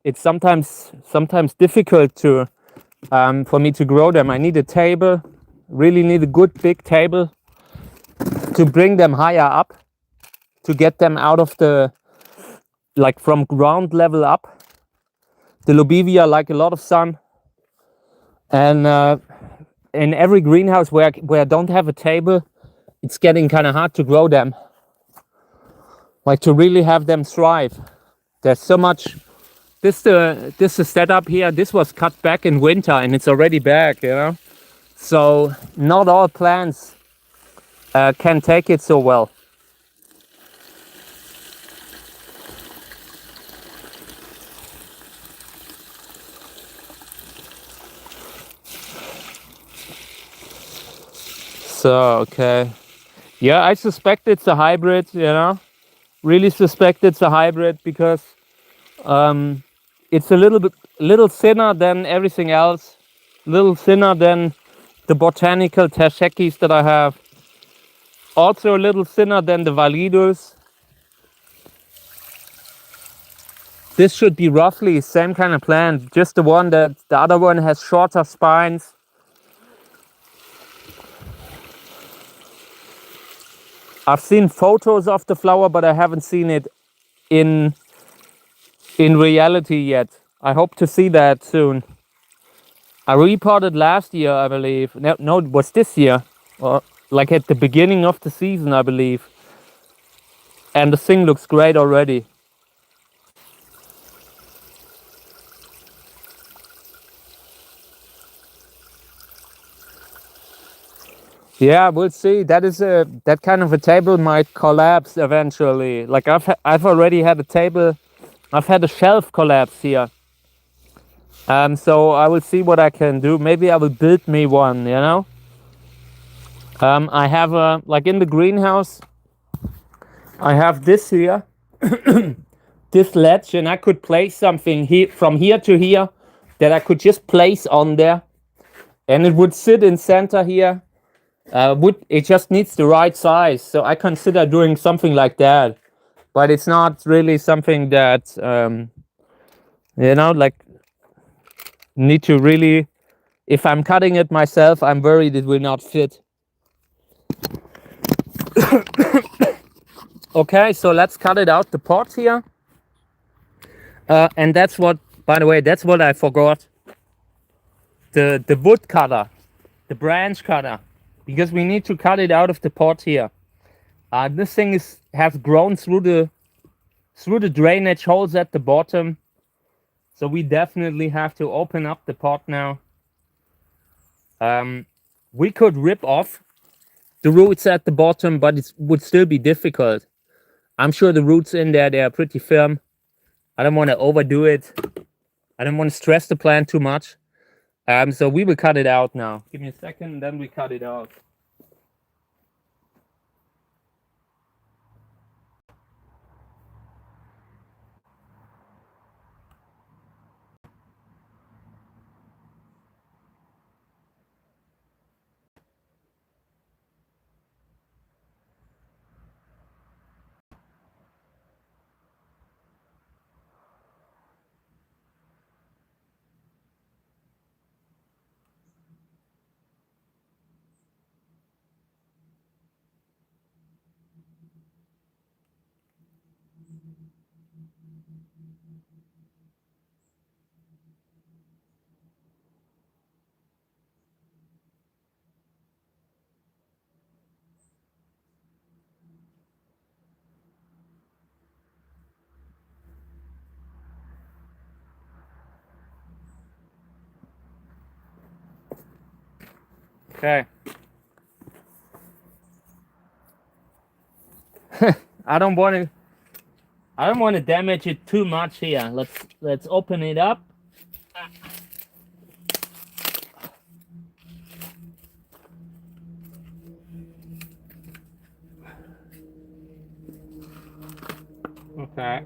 it's sometimes difficult to for me to grow them. I need a table, really need a good big table to bring them higher up, to get them out of the, like from ground level up. The lobevia like a lot of sun. And in every greenhouse where I don't have a table, it's getting kind of hard to grow them. Like to really have them thrive. There's so much. This setup here. This was cut back in winter and it's already back, you know. So not all plants can take it so well. So okay, yeah, I suspect it's a hybrid, you know. Really suspect it's a hybrid because it's a little thinner than everything else. little thinner than the botanical tershekis that I have. Also a little thinner than the validus. This should be roughly same kind of plant, just the one that the other one has shorter spines. I've seen photos of the flower, but I haven't seen it in reality yet. I hope to see that soon. I repotted last year, I believe. No, it was this year, or like at the beginning of the season, I believe. And the thing looks great already. Yeah, we'll see. That kind of a table might collapse eventually. Like I've already had a table. I've had a shelf collapse here. So I will see what I can do. Maybe I will build me one. You know. I have like in the greenhouse. I have this here, this ledge, and I could place something here from here to here that I could just place on there, and it would sit in center here. It just needs the right size, so I consider doing something like that, but it's not really something that you know, like need to really. If I'm cutting it myself, I'm worried it will not fit. Okay, so let's cut it out the pot here, and that's what. By the way, that's what I forgot. The wood cutter, the branch cutter, because we need to cut it out of the pot here. This thing has grown through the drainage holes at the bottom, so we definitely have to open up the pot now. We could rip off the roots at the bottom, but it would still be difficult. I'm sure the roots in there, they are pretty firm. I don't want to overdo it. I don't want to stress the plant too much. So we will cut it out now. Give me a second, then we cut it out. Okay. I don't want to damage it too much here. Let's open it up. Okay.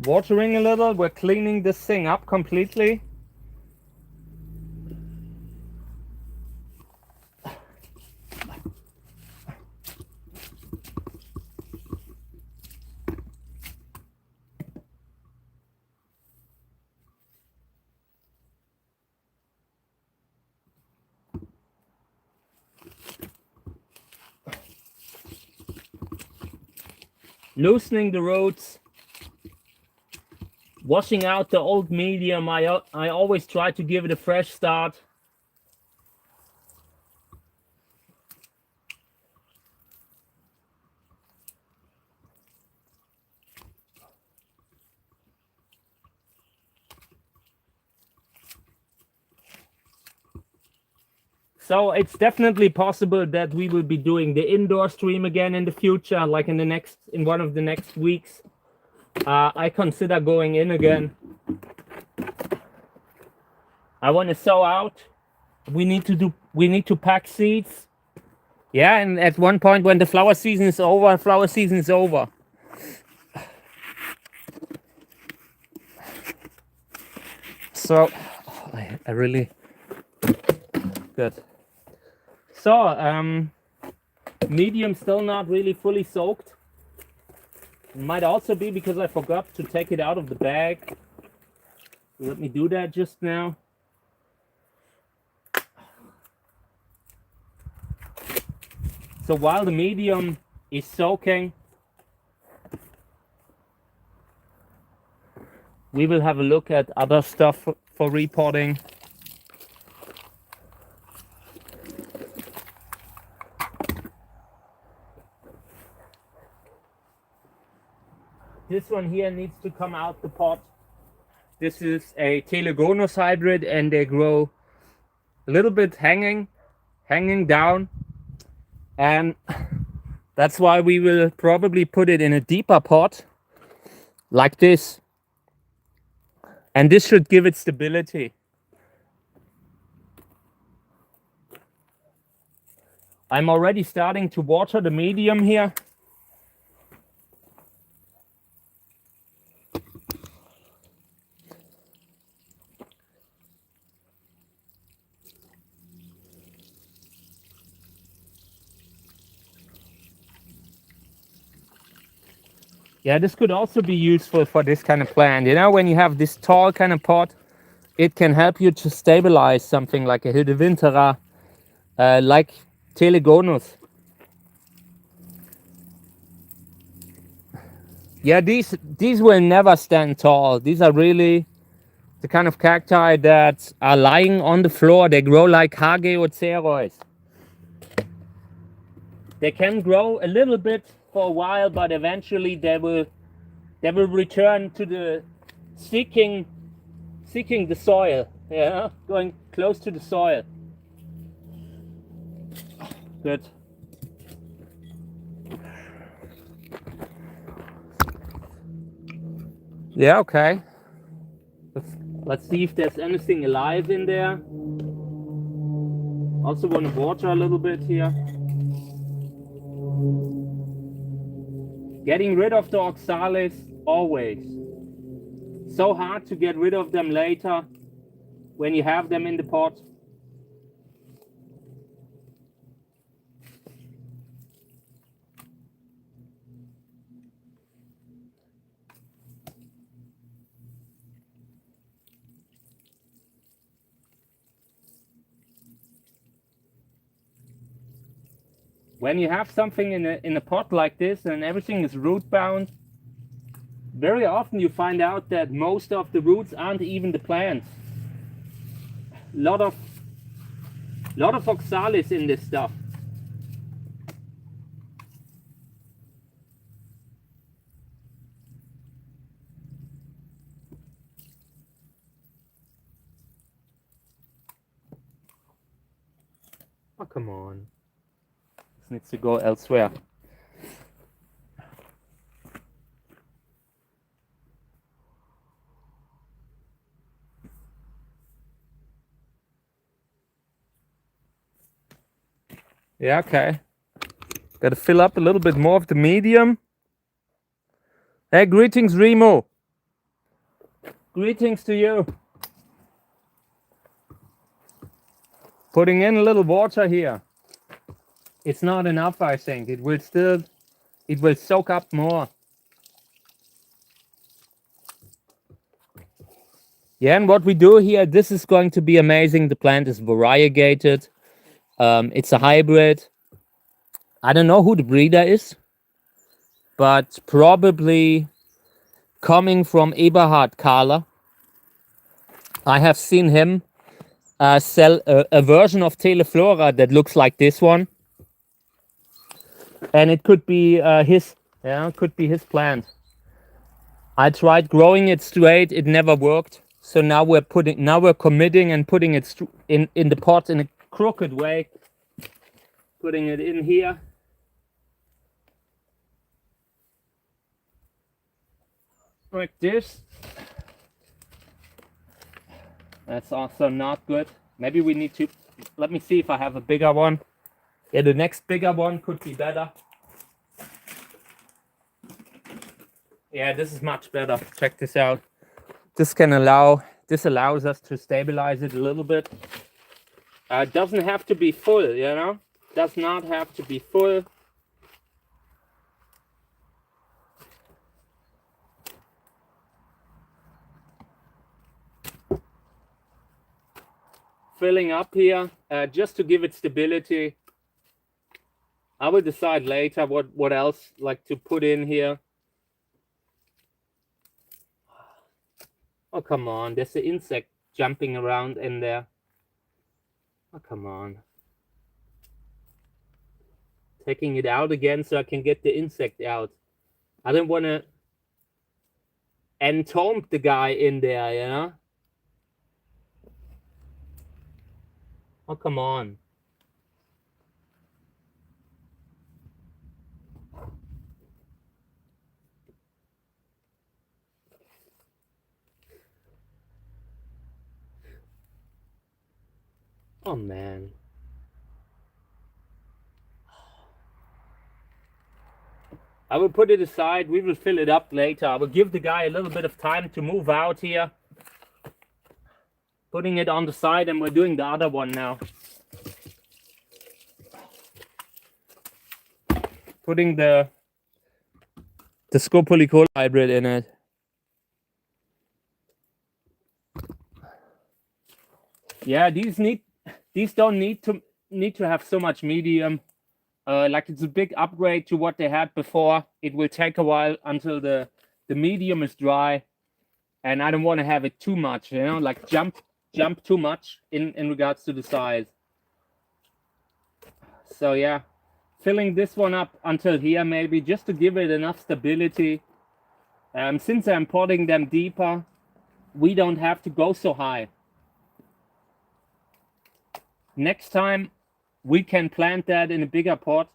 Watering a little. We're cleaning this thing up completely. Loosening the roots. Washing out the old medium. I always try to give it a fresh start. So it's definitely possible that we will be doing the indoor stream again in the future, like in one of the next weeks. I consider going in again. I want to sow out. We need to pack seeds. Yeah, and at one point when the flower season is over, So I really good. So medium still not really fully soaked. It might also be because I forgot to take it out of the bag. Let me do that just now. So while the medium is soaking, we will have a look at other stuff for repotting. This one here needs to come out the pot. This is a Telegonus hybrid, and they grow a little bit hanging down, and that's why we will probably put it in a deeper pot like this, and this should give it stability. I'm already starting to water the medium here. Yeah, this could also be useful for this kind of plant. You know, when you have this tall kind of pot, it can help you to stabilize something like a Hildewintera, like Telegonus. Yeah, these will never stand tall. These are really the kind of cacti that are lying on the floor. They grow like Hageocerois. They can grow a little bit for a while, but eventually they will return to the seeking the soil. Yeah, going close to the soil. Good. Yeah, okay. Let's see if there's anything alive in there. Also want to water a little bit here. Getting rid of the oxalis always. So hard to get rid of them later when you have them in the pot. When you have something in a pot like this and everything is root bound, very often you find out that most of the roots aren't even the plants. Lot of oxalis in this stuff. Oh, come on. This needs to go elsewhere. Yeah, okay. Gotta fill up a little bit more of the medium. Hey, greetings, Remo. Greetings to you. Putting in a little water here. It's not enough, I think. It will soak up more. Yeah, and what we do here, this is going to be amazing. The plant is variegated. It's a hybrid. I don't know who the breeder is, but probably coming from Eberhard Kahler. I have seen him sell a version of Teleflora that looks like this one, and it could be his. Yeah, it could be his plant. I tried growing it straight; it never worked. So now we're committing and putting it in the pot in a crooked way. Putting it in here. Like this. That's also not good. Maybe we need to, let me see if I have a bigger one. Yeah, the next bigger one could be better. Yeah, this is much better. Check this out. This can allow this allows us to stabilize it a little bit. It doesn't have to be full, you know? Does not have to be full. Filling up here, just to give it stability. I will decide later what else like to put in here. Oh, come on, there's an insect jumping around in there. Oh, come on. Taking it out again so I can get the insect out. I don't want to entomb the guy in there, you know? Oh, come on. Oh, man. I will put it aside. We will fill it up later. I will give the guy a little bit of time to move out here. Putting it on the side, and we're doing the other one now. Putting the Scopolycola hybrid in it. Yeah, these don't need to have so much medium. Like it's a big upgrade to what they had before. It will take a while until the medium is dry, and I don't want to have it too much, you know, like jump too much in regards to the size. So yeah, filling this one up until here maybe, just to give it enough stability. Since I'm potting them deeper, we don't have to go so high. Next time we can plant that in a bigger pot,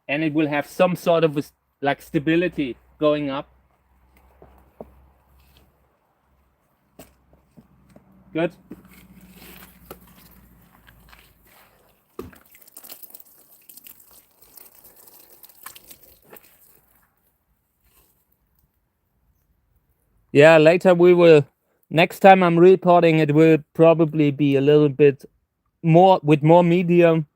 and it will have some sort of like stability going up. Good. Yeah, later we will, next time I'm repotting, it will probably be a little bit more, with more medium.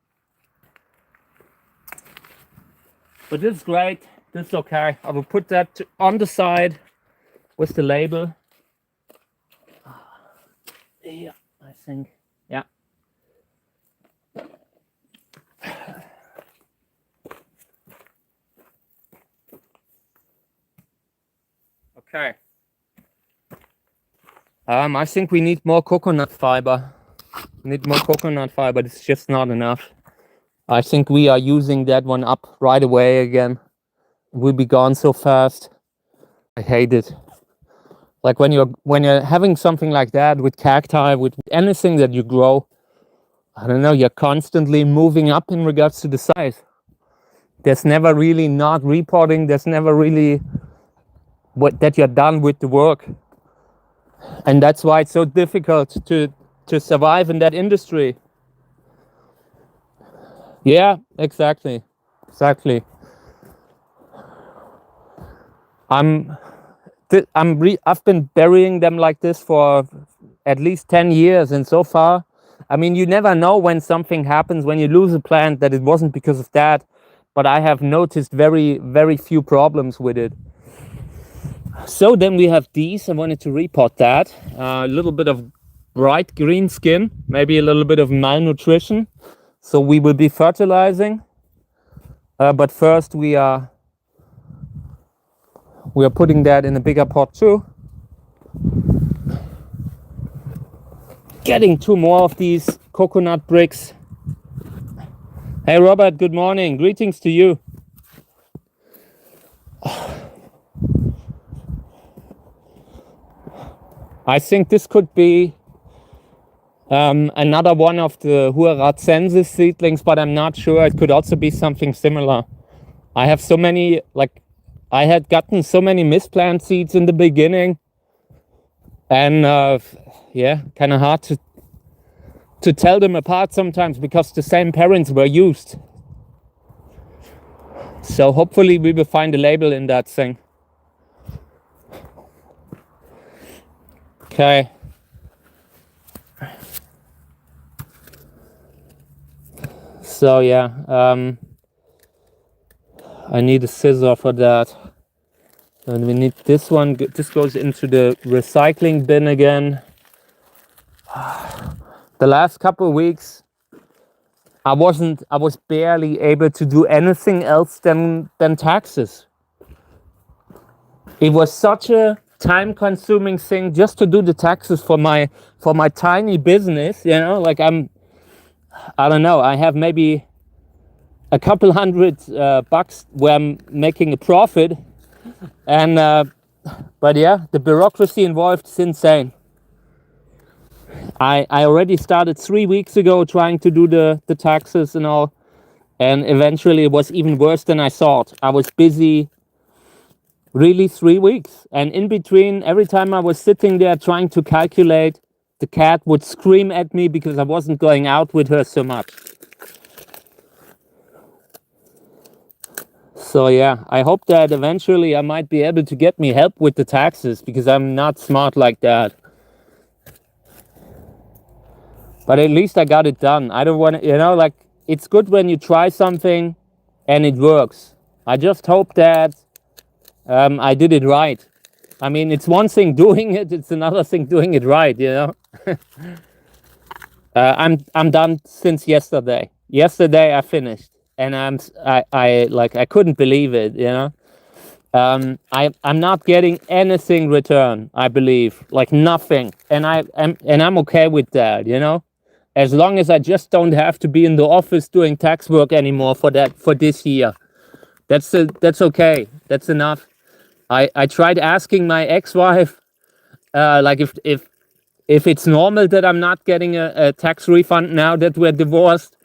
But this is great, this is okay. I will put that on the side with the label. Yeah, I think, yeah. Okay. I think we need more coconut fiber. Need more coconut fiber, it's just not enough. I think we are using that one up right away again. We'll be gone so fast. I hate it. Like when you're having something like that with cacti, with anything that you grow, I don't know, you're constantly moving up in regards to the size. There's never really not repotting, there's never really that you're done with the work. And that's why it's so difficult to survive in that industry. Yeah, exactly. I've been burying them like this for at least 10 years, and so far, I mean, you never know when something happens, when you lose a plant, that it wasn't because of that, but I have noticed very, very few problems with it. So then we have these. I wanted to repot that. A little bit of bright green skin, maybe a little bit of malnutrition. So we will be fertilizing. But first we are putting that in a bigger pot too. Getting 2 more of these coconut bricks. Hey Robert, good morning. Greetings to you. I think this could be another one of the Huaratsensis seedlings, but I'm not sure. It could also be something similar. I have so many, like, I had gotten so many misplant seeds in the beginning, and yeah, kind of hard to tell them apart sometimes because the same parents were used. So hopefully we will find a label in that thing. Okay. So yeah, I need a scissor for that. And we need this one. This goes into the recycling bin again. The last couple of weeks, I was barely able to do anything else than taxes. It was such a time-consuming thing just to do the taxes for my tiny business. You know, like I don't know. I have maybe a couple hundred bucks where I'm making a profit, and but yeah, the bureaucracy involved is insane. I already started 3 weeks ago trying to do the taxes and all, and eventually it was even worse than I thought. I was busy really 3 weeks, and in between, every time I was sitting there trying to calculate, the cat would scream at me because I wasn't going out with her so much. So yeah, I hope that eventually I might be able to get me help with the taxes, because I'm not smart like that. But at least I got it done. I don't want to, you know, like, it's good when you try something and it works. I just hope that I did it right. I mean, it's one thing doing it, it's another thing doing it right, you know. I'm done since yesterday. Yesterday I finished, and I couldn't believe it, you know. I'm not getting anything return, I believe, like nothing, and I'm okay with that, you know. As long as I just don't have to be in the office doing tax work anymore for this year, that's okay. That's enough. I tried asking my ex-wife, like if it's normal that I'm not getting a tax refund now that we're divorced,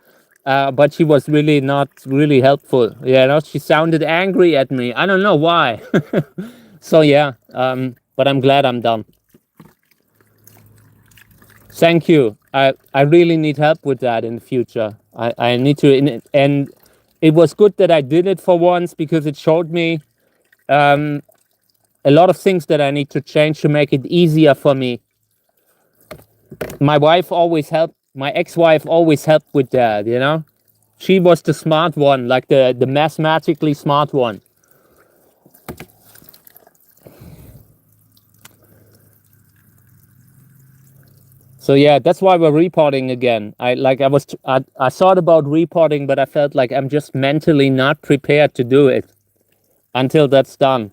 but she was really not really helpful. You know, she sounded angry at me. I don't know why. So yeah, but I'm glad I'm done. Thank you. I really need help with that in the future. I need to, and it was good that I did it for once, because it showed me a lot of things that I need to change to make it easier for me. My wife always helped. My ex-wife always helped with that, you know. She was the smart one, like the mathematically smart one. So yeah, that's why we're reporting again. I thought about reporting, but I felt like I'm just mentally not prepared to do it until that's done.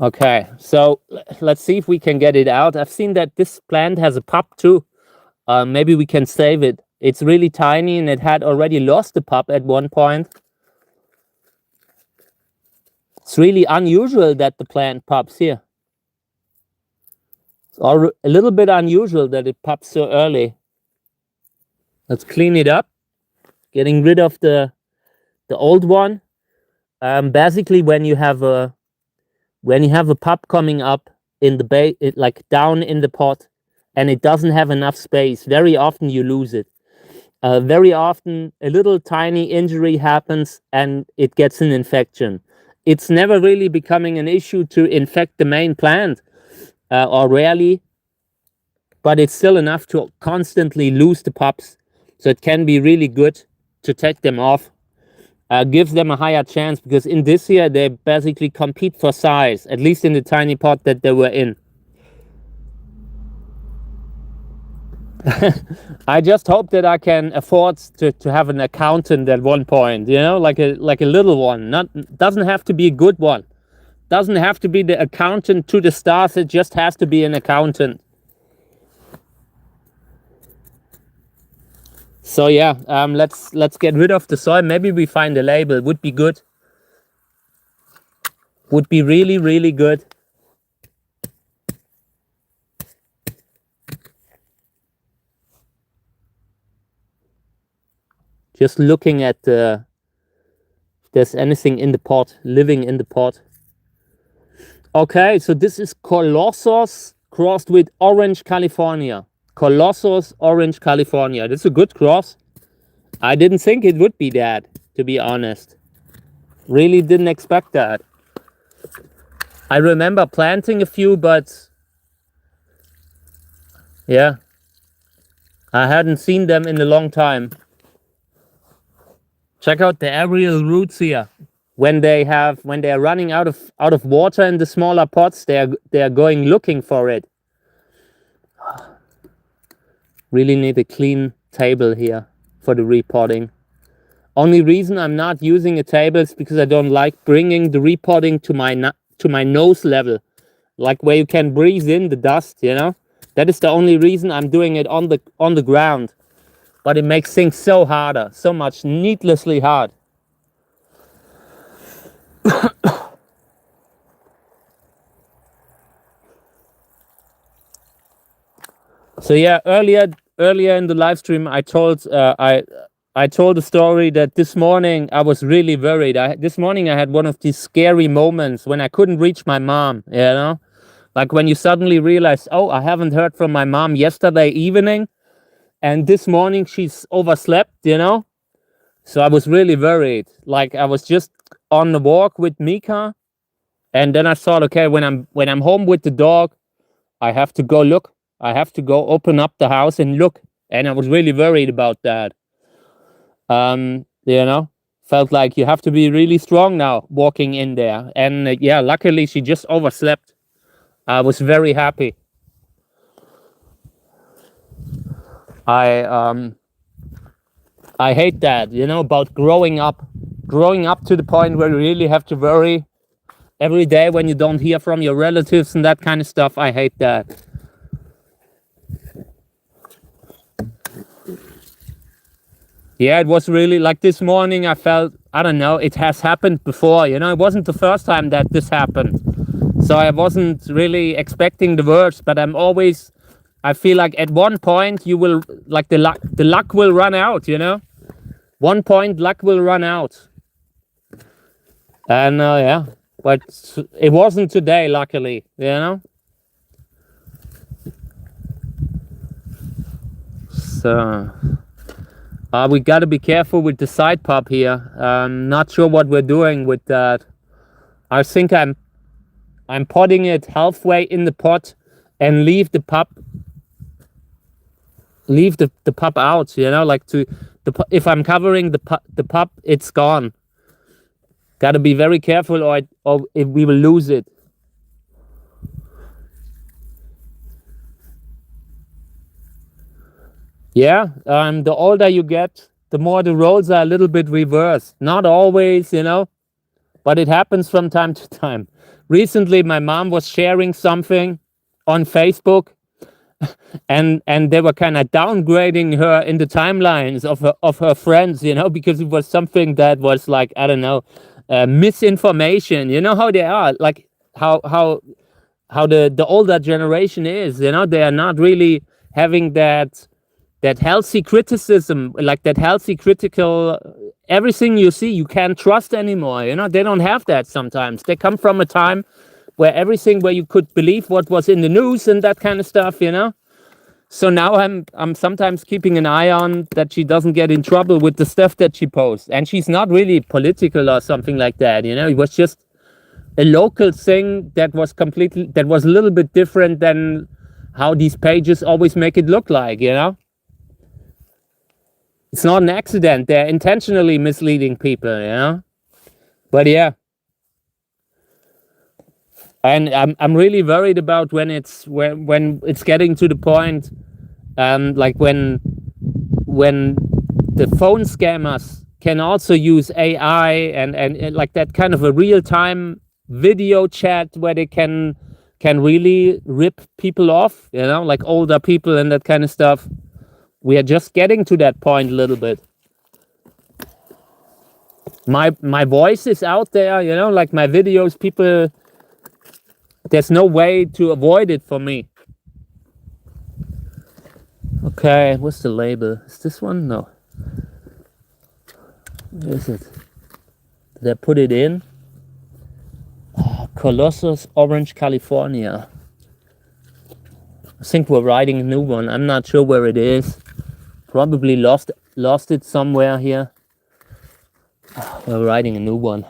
Okay, so let's see if we can get it out. I've seen that this plant has a pup too. Maybe we can save it. It's really tiny, and it had already lost a pup at one point. It's really unusual that the plant pups here. It's a little bit unusual that it pups so early. Let's clean it up, getting rid of the old one. Basically, when you have a pup coming up in the like down in the pot, and it doesn't have enough space, very often you lose it. Very often a little tiny injury happens and it gets an infection. It's never really becoming an issue to infect the main plant, or rarely, but it's still enough to constantly lose the pups. So it can be really good to take them off. Gives them a higher chance, because in this year they basically compete for size, at least in the tiny pot that they were in. I just hope that I can afford to have an accountant at one point, you know, like a little one. Doesn't have to be a good one. Doesn't have to be the accountant to the stars. It just has to be an accountant. So yeah, let's get rid of the soil. Maybe we find a label. Would be good. Would be really, really good. Just looking at if there's anything in the pot, living in the pot. Okay, so this is Colossus crossed with Orange California. Colossus Orange California. This is a good cross. I didn't think it would be that, to be honest. Really didn't expect that. I remember planting a few, but yeah. I hadn't seen them in a long time. Check out the aerial roots here. When they are running out of water in the smaller pots, they are going looking for it. Really need a clean table here for the repotting. Only reason I'm not using a table is because I don't like bringing the repotting to my nose level, like where you can breathe in the dust. That is the only reason I'm doing it on the ground. But it makes things so harder, so much needlessly hard. So yeah, earlier in the live stream, I told a story that this morning I was really worried. This morning I had one of these scary moments when I couldn't reach my mom. Like when you suddenly realize, oh, I haven't heard from my mom yesterday evening, and this morning she's overslept. So I was really worried. Like I was just on the walk with Mika, and then I thought, okay, when I'm home with the dog, I have to go look. I have to go open up the house and look. And I was really worried about that. Felt like you have to be really strong now walking in there. And yeah, luckily she just overslept. I was very happy. I hate that, about growing up to the point where you really have to worry every day when you don't hear from your relatives and that kind of stuff. I hate that. Yeah, it was really like this morning. I felt, I don't know, it has happened before. It wasn't the first time that this happened. So I wasn't really expecting the worst, but I feel like at one point you will, like the luck will run out, One point luck will run out. And yeah, but it wasn't today, luckily, So we got to be careful with the side pop here. Not sure what we're doing with that. I think I'm potting it halfway in the pot and leave the pup out. If I'm covering the pup, it's gone. Got to be very careful, or we will lose it. Yeah, the older you get, the more the roles are a little bit reversed. Not always, but it happens from time to time. Recently, my mom was sharing something on Facebook, and they were kind of downgrading her in the timelines of her friends, because it was something that was like, I don't know, misinformation. You know how they are, like how the older generation is. They are not really having that healthy criticism, like that healthy critical, everything you see you can't trust anymore. They don't have that. Sometimes they come from a time where you could believe what was in the news and that kind of stuff. So now I'm sometimes keeping an eye on that she doesn't get in trouble with the stuff that she posts. And she's not really political or something like that. It was just a local thing that was a little bit different than how these pages always make it look like. It's not an accident. They're intentionally misleading people, But yeah. And I'm really worried about when it's getting to the point, like when the phone scammers can also use AI and like that kind of a real-time video chat where they can really rip people off, like older people and that kind of stuff. We are just getting to that point a little bit. My voice is out there, like my videos, people, there's no way to avoid it for me. Okay, what's the label? Is this one? No. Where is it? Did I put it in? Colossus Orange, California. I think we're writing a new one. I'm not sure where it is. Probably lost it somewhere here. We're writing a new one.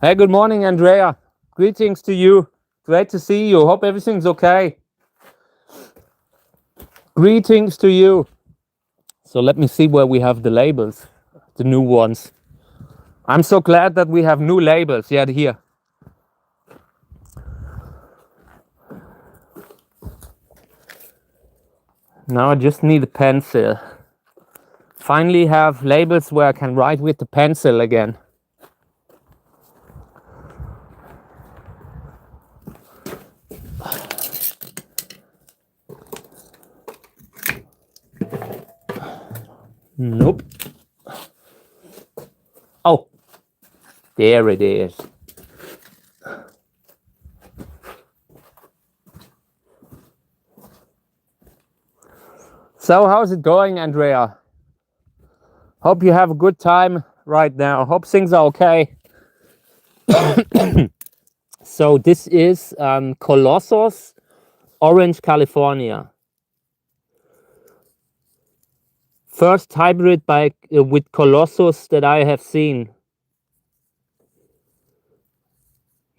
Hey, good morning, Andrea. Greetings to you. Great to see you. Hope everything's okay. Greetings to you. So let me see where we have the labels, the new ones. I'm so glad that we have new labels yet here. Now I just need a pencil. Finally have labels where I can write with the pencil again. Nope. Oh, there it is. So how's it going, Andrea? Hope you have a good time right now. Hope things are okay. So this is Colossus, Orange, California. First hybrid bike with Colossus that I have seen.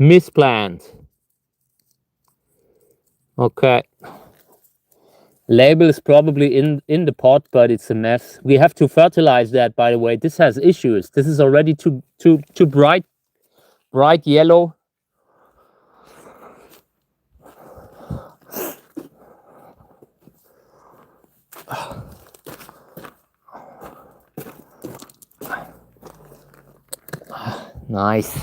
Misplanned. Okay. Label is probably in the pot, but it's a mess. We have to fertilize that, by the way. This has issues. This is already too bright yellow. Nice.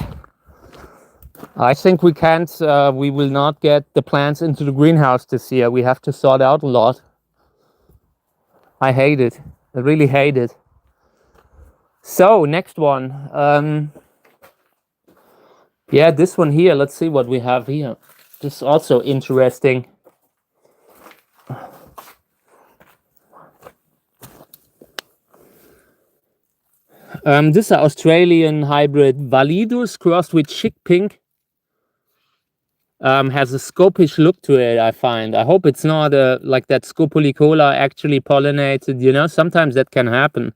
I think we can't, we will not get the plants into the greenhouse this year. We have to sort out a lot. I hate it. I really hate it. So, next one. Yeah, this one here. Let's see what we have here. This is also interesting. This is an Australian hybrid Validus crossed with Chick Pink. Has a scopish look to it, I find. I hope it's not like that Scopulicola actually pollinated. You know, sometimes that can happen.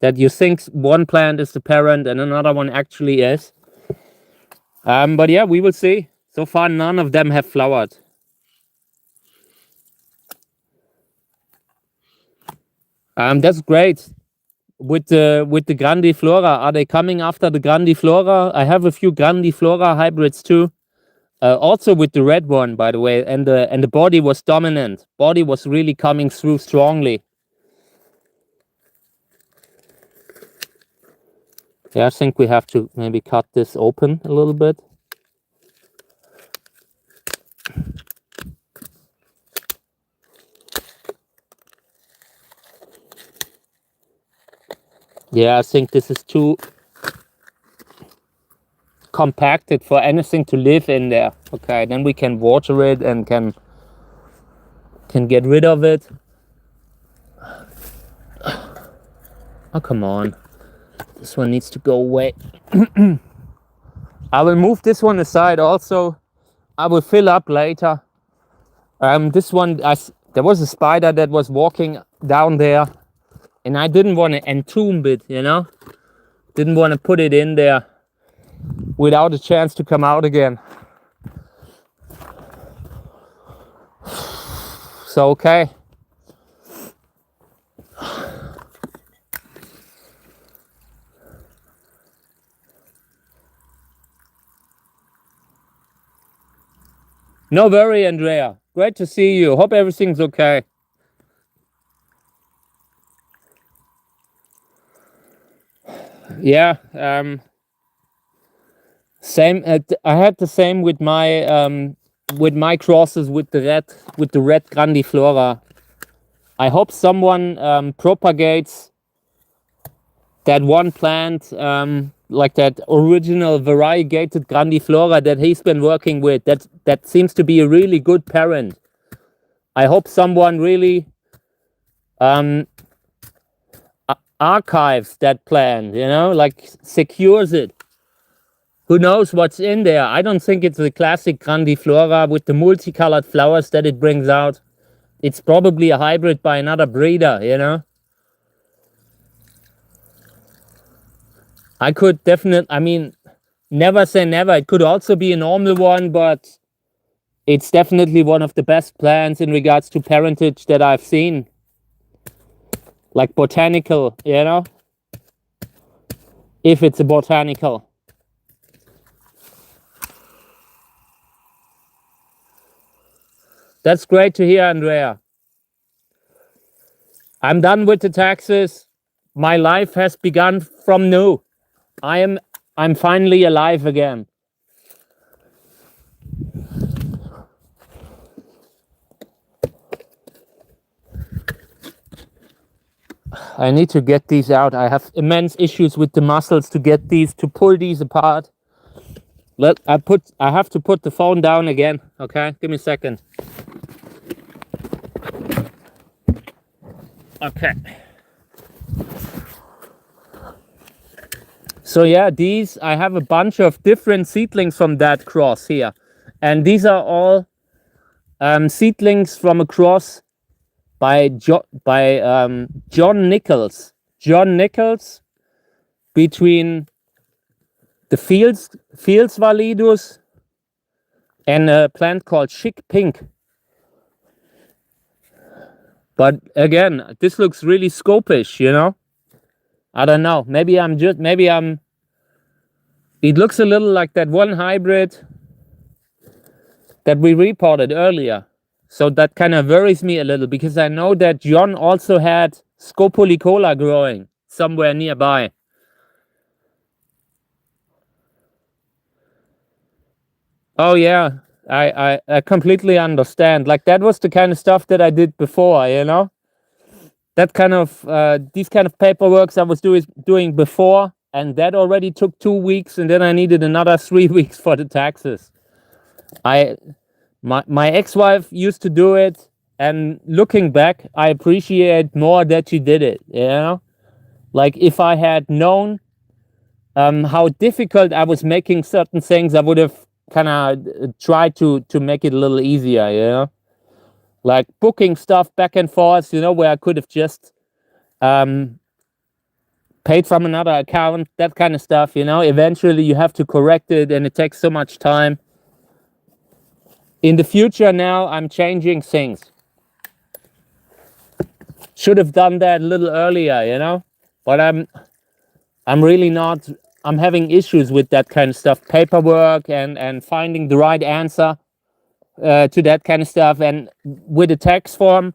That you think one plant is the parent and another one actually is. But yeah, we will see. So far, none of them have flowered. That's great. With the Grandiflora, are they coming after the Grandiflora? I have a few Grandiflora hybrids too. Also with the red one, by the way, and the body was dominant. Body was really coming through strongly. Yeah, I think we have to maybe cut this open a little bit. Yeah, I think this is too compacted for anything to live in there. Okay, then we can water it and can get rid of it. Oh, come on. This one needs to go away. I will move this one aside also. I will fill up later. This one, there was a spider that was walking down there and I didn't want to entomb it, you know? Didn't want to put it in there without a chance to come out again. So, okay. No worry, Andrea. Great to see you. Hope everything's okay. Yeah, same. I had the same with my crosses with the red Grandiflora. I hope someone propagates that one plant, like that original variegated Grandiflora that he's been working with. That seems to be a really good parent. I hope someone really archives that plant, you know, like secures it. Who knows what's in there? I don't think it's the classic Grandiflora with the multicolored flowers that it brings out. It's probably a hybrid by another breeder, you know. I could definitely, I mean, never say never. It could also be a normal one, but it's definitely one of the best plants in regards to parentage that I've seen. Like botanical, you know? If it's a botanical. That's great to hear, Andrea. I'm done with the taxes. My life has begun from new. I'm finally alive again. I need to get these out. I have immense issues with the muscles to get these, to pull these apart. I have to put the phone down again. Okay, give me a second. Okay. So yeah, these, I have a bunch of different seedlings from that cross here. And these are all seedlings from a cross by John Nichols. John Nichols, between the Fields validus and a plant called Chic Pink. But again, this looks really scopish, you know? I don't know. It looks a little like that one hybrid that we reported earlier. So that kind of worries me a little, because I know that John also had Scopolycola growing somewhere nearby. Oh yeah, I completely understand. Like, that was the kind of stuff that I did before, you know? That kind of, these kind of paperworks I was doing before, and that already took 2 weeks, and then I needed another 3 weeks for the taxes. My ex-wife used to do it, and looking back, I appreciate more that she did it, you know? Like, if I had known how difficult I was making certain things, I would have kind of tried to make it a little easier, you know? Like booking stuff back and forth, you know, where I could have just paid from another account, that kind of stuff, you know? Eventually you have to correct it, and it takes so much time. In the future now, I'm changing things. Should have done that a little earlier, you know? But I'm really not. I'm having issues with that kind of stuff, paperwork and finding the right answer to that kind of stuff. And with a tax form,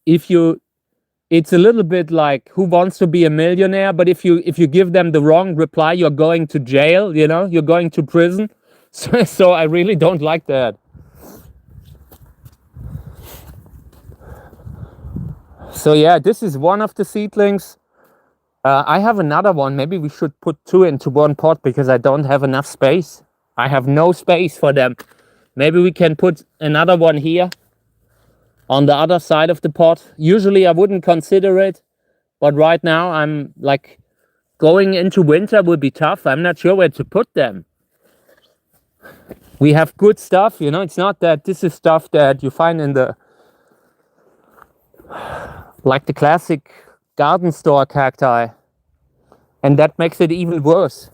it's a little bit like Who Wants to Be a Millionaire, but if you give them the wrong reply, you're going to jail, you know, you're going to prison. So I really don't like that. So yeah, this is one of the seedlings. I have another one. Maybe we should put 2 into one pot, because I don't have enough space. I have no space for them. Maybe we can put another one here on the other side of the pot. Usually I wouldn't consider it, but right now I'm like, going into winter would be tough. I'm not sure where to put them. We have good stuff, you know. It's not that this is stuff that you find in the, like the classic garden store cacti, and that makes it even worse.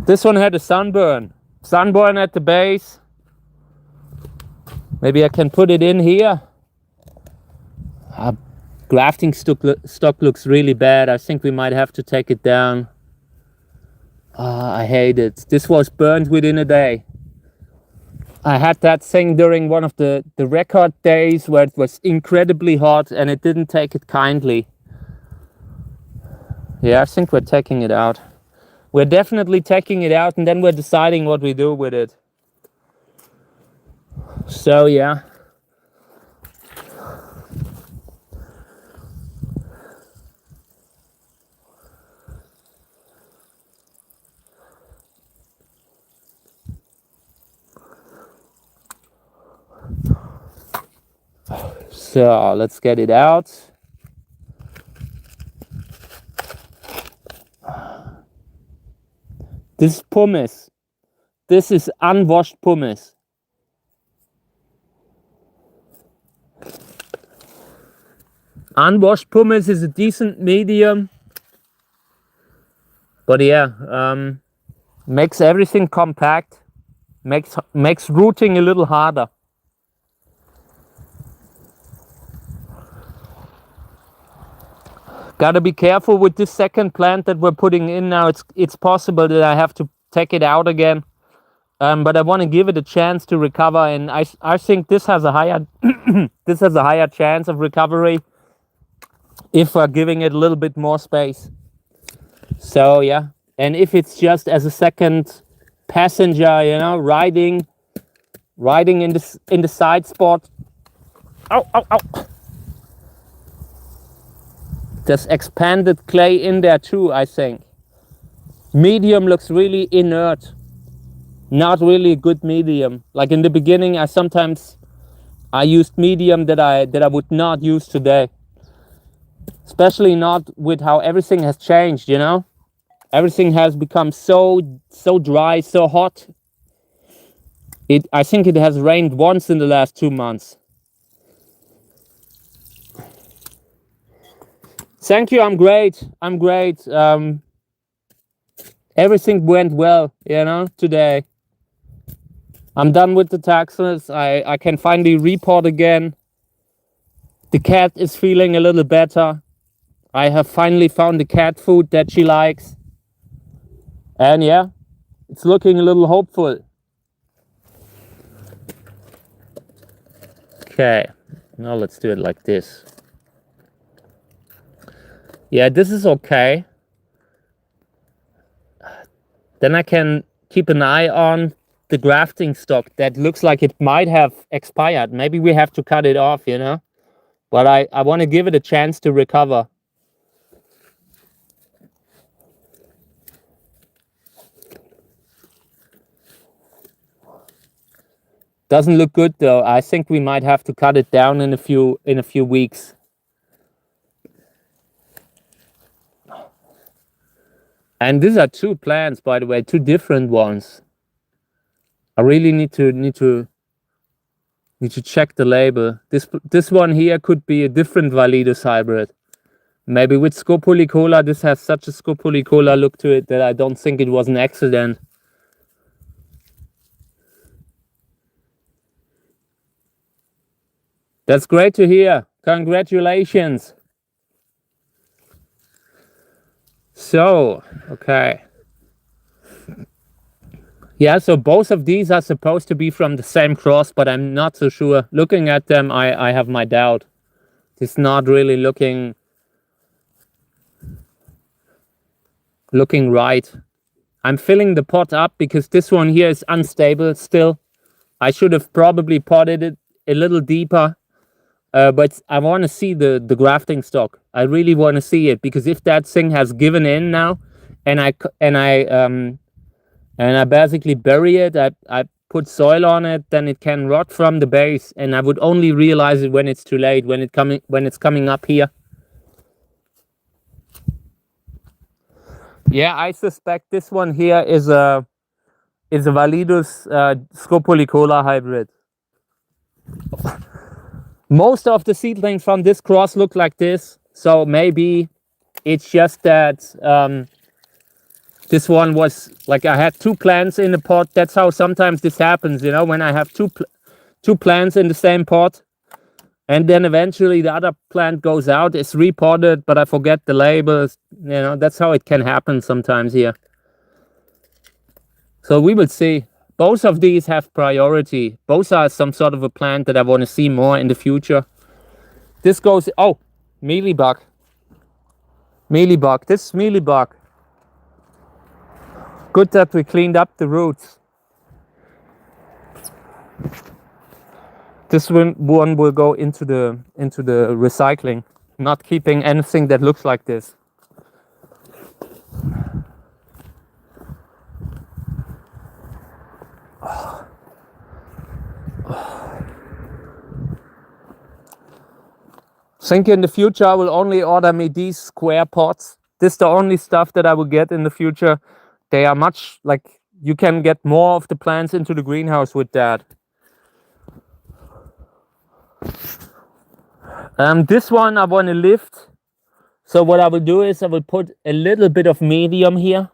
This one had a sunburn at the base. Maybe I can put it in here. Grafting stock looks really bad. I think we might have to take it down. I hate it. This was burned within a day. I had that thing during one of the record days where it was incredibly hot, and it didn't take it kindly. Yeah, I think we're taking it out. We're definitely taking it out, and then we're deciding what we do with it. So yeah. So let's get it out. This is pumice. This is unwashed pumice. Unwashed pumice is a decent medium. But yeah, Makes everything compact. Makes rooting a little harder. Gotta be careful with this second plant that we're putting in now. It's possible that I have to take it out again. But I want to give it a chance to recover, and I think this has a higher this has a higher chance of recovery if we're giving it a little bit more space. So yeah, and if it's just as a second passenger, you know, riding in the side spot. Ow, ow, ow. There's expanded clay in there too, I think. Medium looks really inert. Not really a good medium. Like in the beginning, I used medium that I would not use today. Especially not with how everything has changed, you know? Everything has become so dry, so hot. I think it has rained once in the last 2 months. Thank you, I'm great. Everything went well, you know, today. I'm done with the taxes. I can finally report again. The cat is feeling a little better. I have finally found the cat food that she likes. And yeah, it's looking a little hopeful. Okay, now let's do it like this. Yeah, this is okay. Then I can keep an eye on the grafting stock that looks like it might have expired. Maybe we have to cut it off, you know? But I want to give it a chance to recover. Doesn't look good though. I think we might have to cut it down in a few weeks. And these are two plants, by the way, two different ones. I really need to check the label. This one here could be a different Validus hybrid. Maybe with Scopulicola, this has such a Scopulicola look to it that I don't think it was an accident. That's great to hear. Congratulations. So, okay. Yeah, so both of these are supposed to be from the same cross, but I'm not so sure. Looking at them, I have my doubt. It's not really looking right. I'm filling the pot up because this one here is unstable still. I should have probably potted it a little deeper. But I want to see the grafting stock. I really want to see it, because if that thing has given in now, and I basically bury it, I put soil on it, then it can rot from the base, and I would only realize it when it's too late, when it's coming up here. Yeah, I suspect this one here is a Validus Scopulicola hybrid. Most of the seedlings from this cross look like this, so maybe it's just that this one was like, I had two plants in the pot. That's how sometimes this happens, you know, when I have two plants in the same pot, and then eventually the other plant goes out, it's repotted, but I forget the labels. You know, that's how it can happen sometimes here. So we will see. Both of these have priority. Both are some sort of a plant that I want to see more in the future. This goes, oh, mealybug. This is mealybug. Good that we cleaned up the roots. This one will go into the recycling. Not keeping anything that looks like this. Think in the future I will only order me these square pots. This is the only stuff that I will get in the future. They are much, like, you can get more of the plants into the greenhouse with that. This one I want to lift. So what I will do is I will put a little bit of medium here.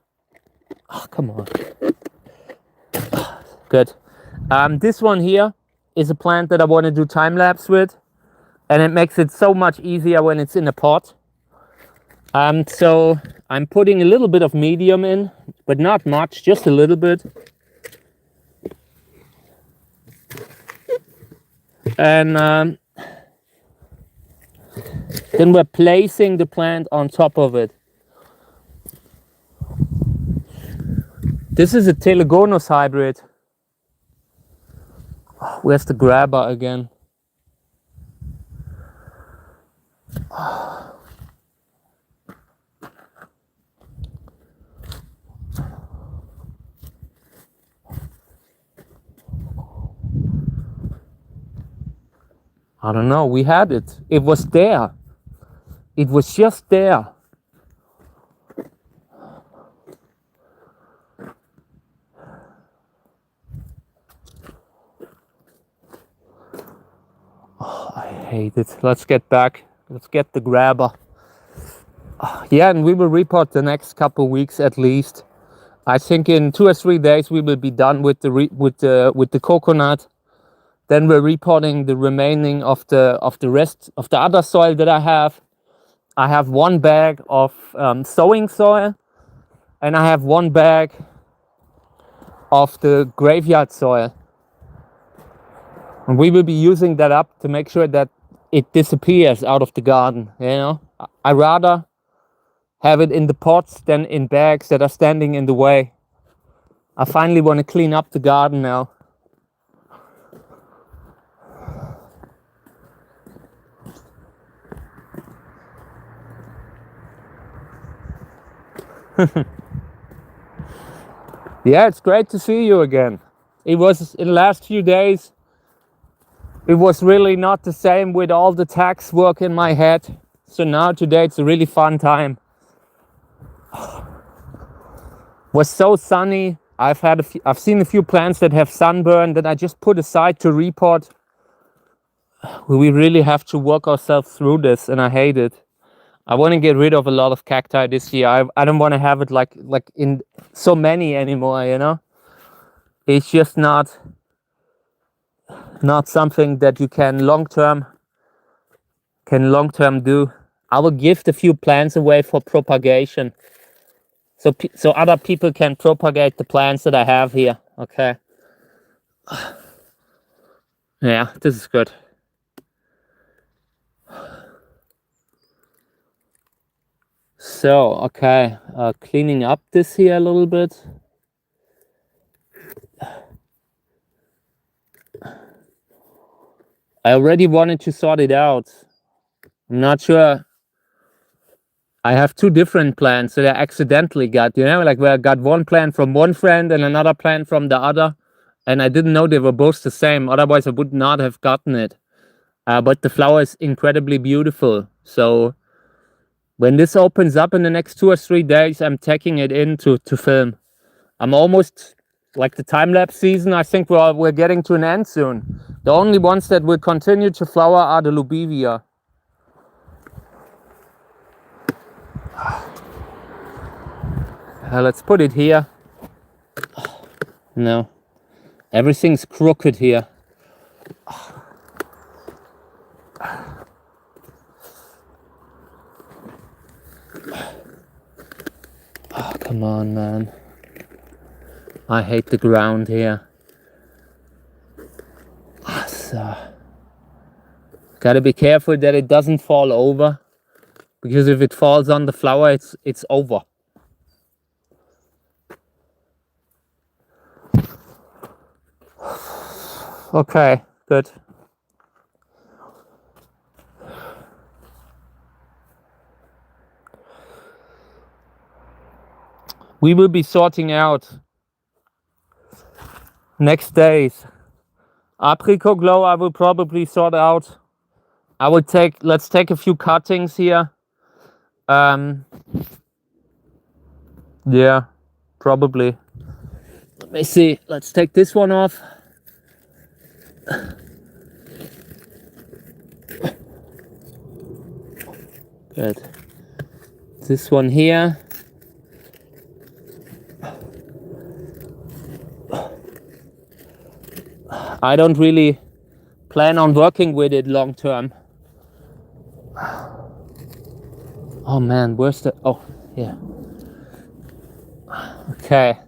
Oh, come on. Good. This one here is a plant that I want to do time lapse with, and it makes it so much easier when it's in a pot. So I'm putting a little bit of medium in, but not much, just a little bit. And then we're placing the plant on top of it. This is a Telegonus hybrid. Where's the grabber again? I don't know, we had it. It was there. It was just there. Oh, I hate it. Let's get back. Let's get the grabber. Yeah, and we will report the next couple weeks at least. I think in 2 or 3 days we will be done with the coconut. Then we're reporting the remaining of the rest of the other soil that I have. I have 1 bag of sowing soil, and I have 1 bag of the graveyard soil. And we will be using that up to make sure that it disappears out of the garden. You know, I rather have it in the pots than in bags that are standing in the way. I finally want to clean up the garden now. Yeah, it's great to see you again. It was in the last few days. It was really not the same with all the tax work in my head. So now today it's a really fun time. Was so sunny. I've seen a few plants that have sunburn that I just put aside to report. We really have to work ourselves through this, and I hate it. I want to get rid of a lot of cacti this year. I don't want to have it like in so many anymore, you know. It's just not something that you can long term do. I will give the few plants away for propagation, so other people can propagate the plants that I have here. Okay. Yeah, this is good. So, okay, cleaning up this here a little bit. I already wanted to sort it out. I'm not sure. I have 2 different plants that I accidentally got, you know, like where I got 1 plant from 1 friend and another plant from the other. And I didn't know they were both the same. Otherwise, I would not have gotten it. But the flower is incredibly beautiful. So when this opens up in the next 2 or 3 days, I'm taking it in to film. I'm almost like the time-lapse season. I think we're getting to an end soon. The only ones that will continue to flower are the Lubivia. Let's put it here. No, everything's crooked here. Oh, come on, man. I hate the ground here. So, gotta be careful that it doesn't fall over, because if it falls on the flower, it's over. Okay, good. We will be sorting out next days. Apricot glow I will probably sort out. Let's take a few cuttings here. Yeah, probably. Let me see, let's take this one off. Good. This one here. I don't really plan on working with it long term. Oh man, where's the... Oh, yeah. Okay.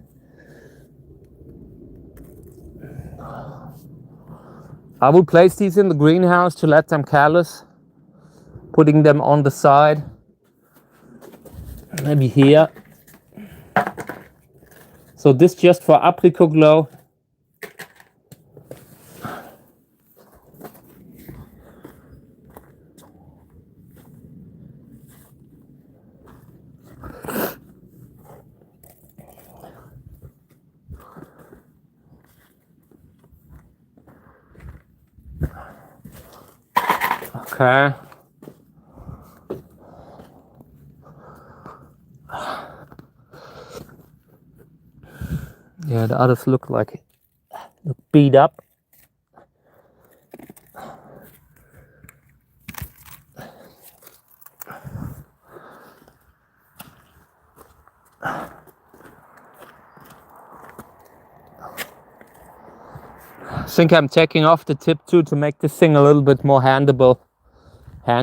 I will place these in the greenhouse to let them callus, putting them on the side. Maybe here. So this just for apricot glow. Okay. Yeah, the others look beat up. I think I'm taking off the tip too to make this thing a little bit more handleable, a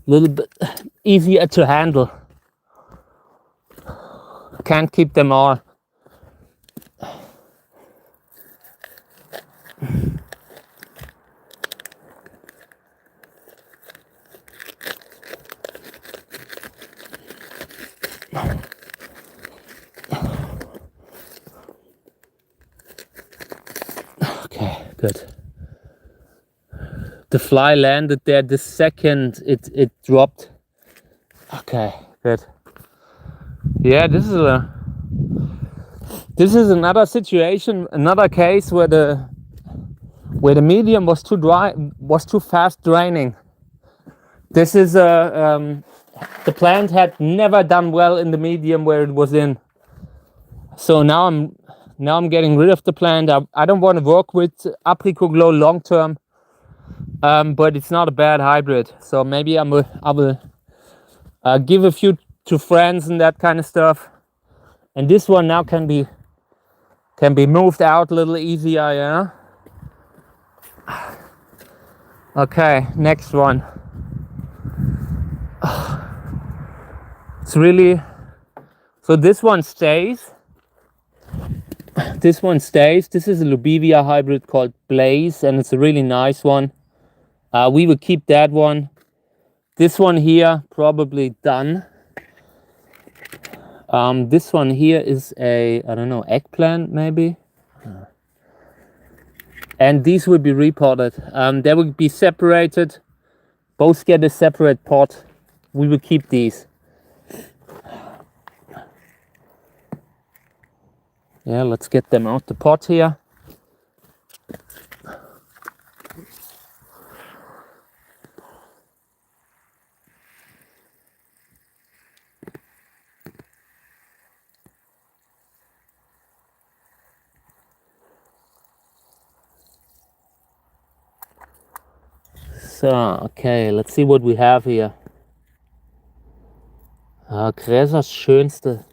little bit easier to handle. Can't keep them all. Okay, good. The fly landed there the second it dropped. Okay, good. Yeah, this is another situation, another case where the medium was too dry, was too fast draining. This is the plant had never done well in the medium where it was in. So now I'm getting rid of the plant. I don't want to work with apricot glow long term, but it's not a bad hybrid. So maybe I will give a few to friends and that kind of stuff. And this one now can be moved out a little easier, yeah. Okay, next one. It's really, so this one stays. This one stays. This is a Lubivia hybrid called Blaze, and it's a really nice one. We will keep that one. This one here probably done. This one here is a, I don't know, eggplant maybe. And these will be repotted. They will be separated. Both get a separate pot. We will keep these. Yeah, let's get them out the pot here. So, okay, let's see what we have here. Gräsers schönste.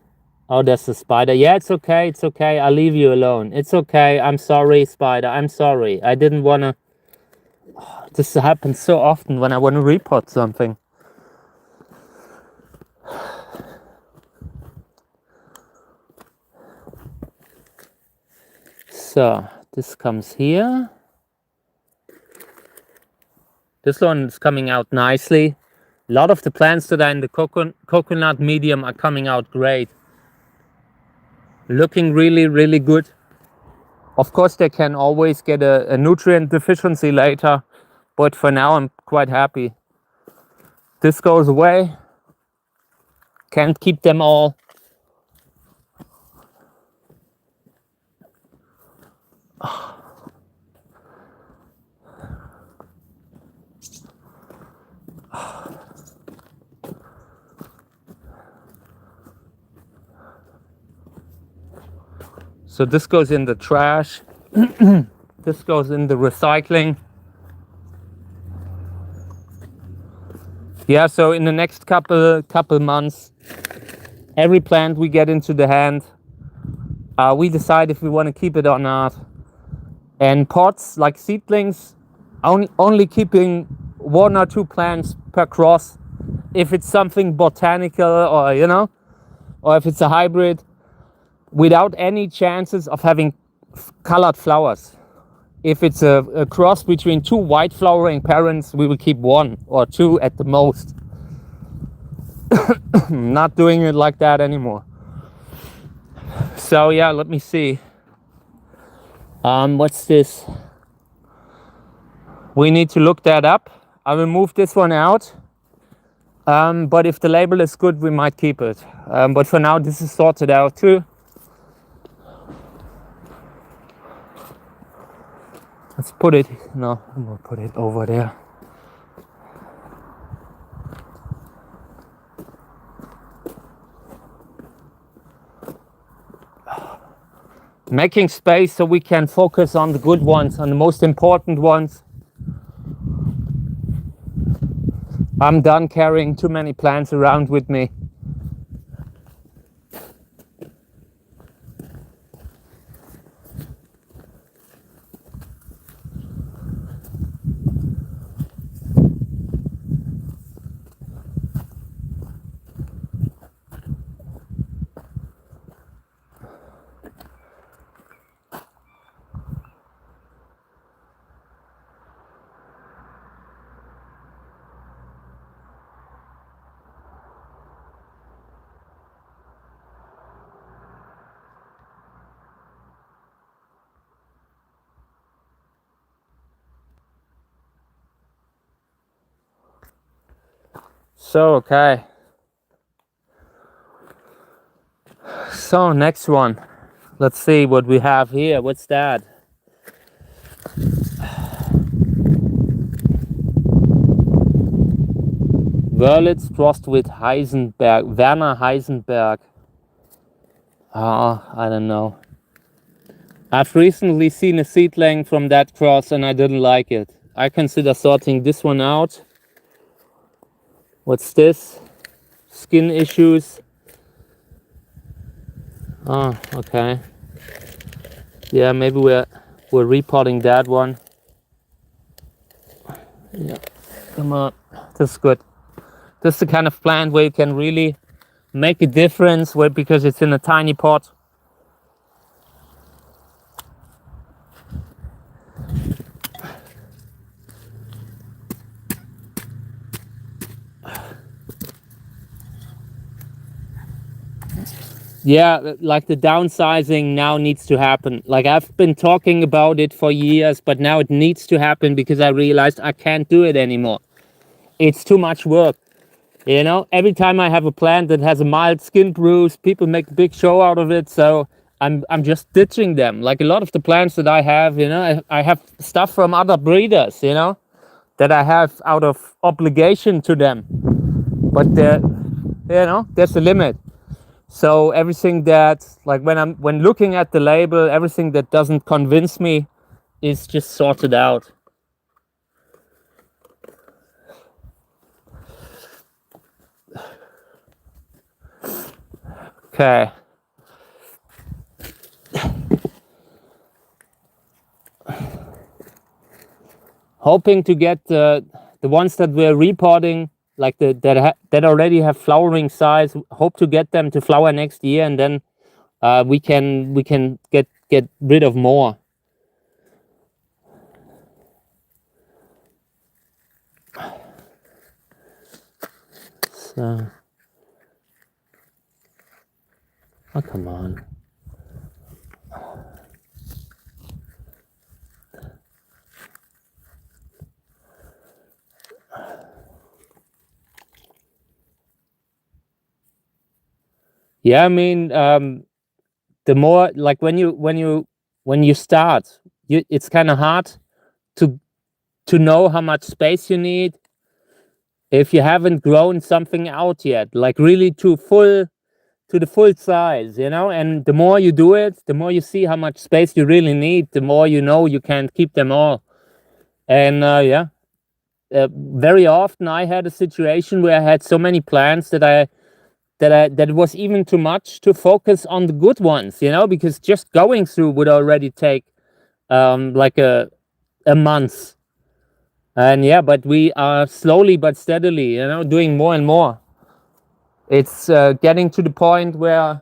Oh, there's a spider. Yeah, it's okay. It's okay. I'll leave you alone. It's okay. I'm sorry, spider. I'm sorry. I didn't want to... Oh, this happens so often when I want to repot something. So, this comes here. This one is coming out nicely. A lot of the plants that are in the coconut medium are coming out great. Looking really, really good. Of course, they can always get a nutrient deficiency later, but for now, I'm quite happy. This goes away. Can't keep them all. So this goes in the trash. This goes in the recycling. Yeah, so in the next couple months, every plant we get into the hand, we decide if we want to keep it or not. And pots like seedlings, only keeping 1 or 2 plants per cross. If it's something botanical, or or if it's a hybrid, without any chances of having colored flowers. If it's a cross between 2 white flowering parents, we will keep 1 or 2 at the most. Not doing it like that anymore. So yeah, let me see. What's this? We need to look that up. I will move this one out. But if the label is good, we might keep it. But for now, this is sorted out too. Let's put it, no, we'll put it over there. Making space so we can focus on the good ones, on the most important ones. I'm done carrying too many plants around with me. So, okay. So, next one. Let's see what we have here. What's that? Wörlitz crossed with Heisenberg. Werner Heisenberg. I don't know. I've recently seen a seedling from that cross and I didn't like it. I consider sorting this one out. What's this? Skin issues. Oh, okay. Yeah, maybe we're repotting that one. Yeah, come on. This is good. This is the kind of plant where you can really make a difference, because it's in a tiny pot. Yeah, like the downsizing now needs to happen. Like I've been talking about it for years, but now it needs to happen because I realized I can't do it anymore. It's too much work. Every time I have a plant that has a mild skin bruise, people make a big show out of it. So I'm just ditching them. Like a lot of the plants that I have, I have stuff from other breeders, that I have out of obligation to them. But there's a limit. So everything that, like when looking at the label, everything that doesn't convince me is just sorted out. Okay. Hoping to get the ones that we're repotting, like that already have flowering size. Hope to get them to flower next year, and then we can get rid of more. So, oh come on. Yeah, I mean, the more, like when you start, it's kind of hard to know how much space you need if you haven't grown something out yet, like really to the full size, and the more you do it, the more you see how much space you really need, the more you can't keep them all. And very often I had a situation where I had so many plants that it was even too much to focus on the good ones, because just going through would already take like a month. And yeah, but we are slowly but steadily, doing more and more. It's getting to the point where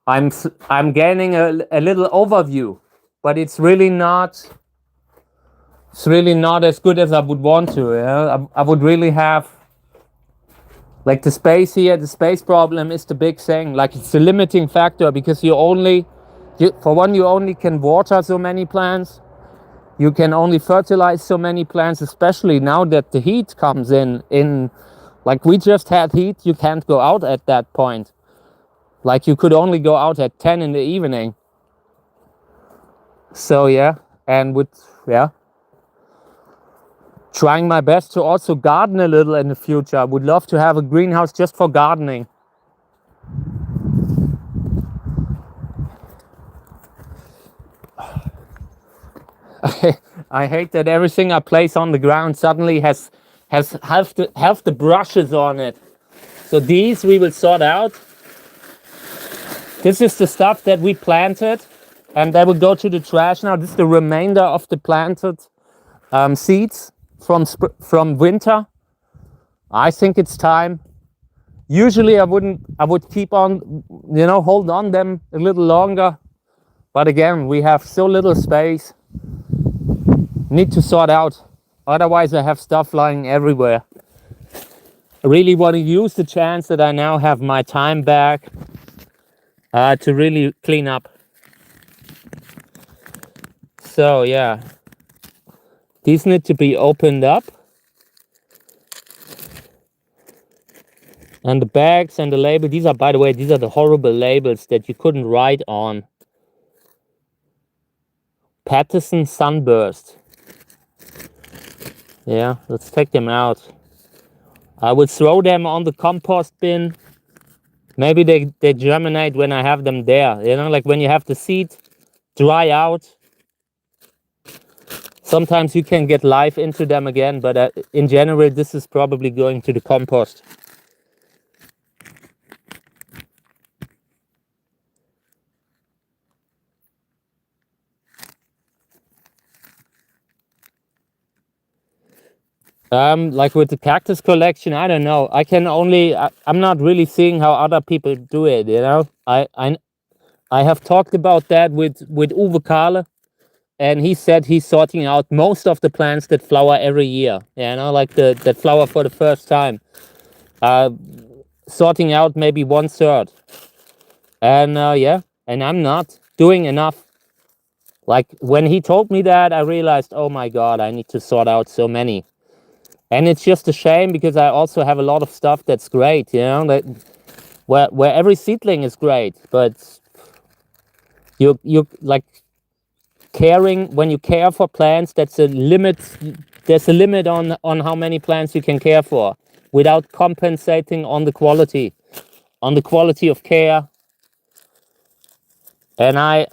I'm gaining a little overview, but it's really not as good as I would want to. I would really have, like, the space here. The space problem is the big thing. Like, it's the limiting factor, because for one, you only can water so many plants. You can only fertilize so many plants, especially now that the heat comes in. Like, we just had heat. You can't go out at that point. Like, you could only go out at 10 in the evening. So yeah, and trying my best to also garden a little in the future. I would love to have a greenhouse just for gardening. I hate that everything I place on the ground suddenly has half the brushes on it. So these we will sort out. This is the stuff that we planted, and they will go to the trash now. This is the remainder of the planted seeds from winter. I think it's time. Usually I would keep on, hold on them a little longer. But again, we have so little space. Need to sort out. Otherwise I have stuff lying everywhere. I really want to use the chance that I now have my time back to really clean up. So yeah, these need to be opened up. And the bags and the label, these are, by the way, these are the horrible labels that you couldn't write on. Patterson Sunburst. Yeah, let's take them out. I would throw them on the compost bin. Maybe they germinate when I have them there. Like when you have the seed dry out. Sometimes you can get life into them again, but in general, this is probably going to the compost. Like with the cactus collection, I don't know. I'm not really seeing how other people do it, I have talked about that with Uwe Kahle, and he said he's sorting out most of the plants that flower every year. Like that flower for the first time. Sorting out maybe 1/3. And yeah, and I'm not doing enough. Like when he told me that, I realized, oh my God, I need to sort out so many. And it's just a shame, because I also have a lot of stuff that's great, that where every seedling is great, but you like caring, when you care for plants, that's a limit. There's a limit on how many plants you can care for without compensating on the quality of care. And I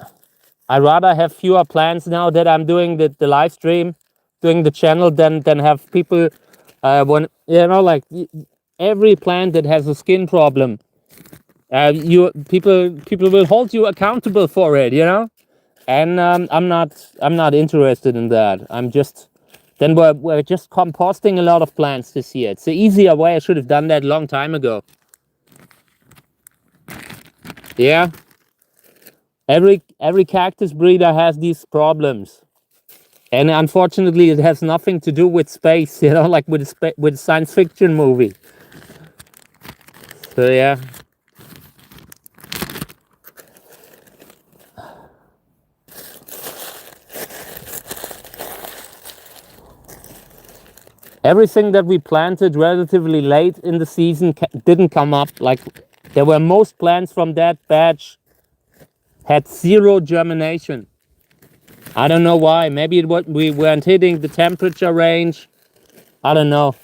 rather have fewer plants now that I'm doing the live stream, doing the channel, than have people when like every plant that has a skin problem, people will hold you accountable for it, and I'm not interested in that. We're just composting a lot of plants this year. It's the easier way. I should have done that a long time ago. Yeah, every cactus breeder has these problems. And unfortunately, it has nothing to do with space, like with a science fiction movie. So yeah. Everything that we planted relatively late in the season didn't come up. Like, there were most plants from that batch had 0 germination. I don't know why. Maybe we weren't hitting the temperature range. I don't know.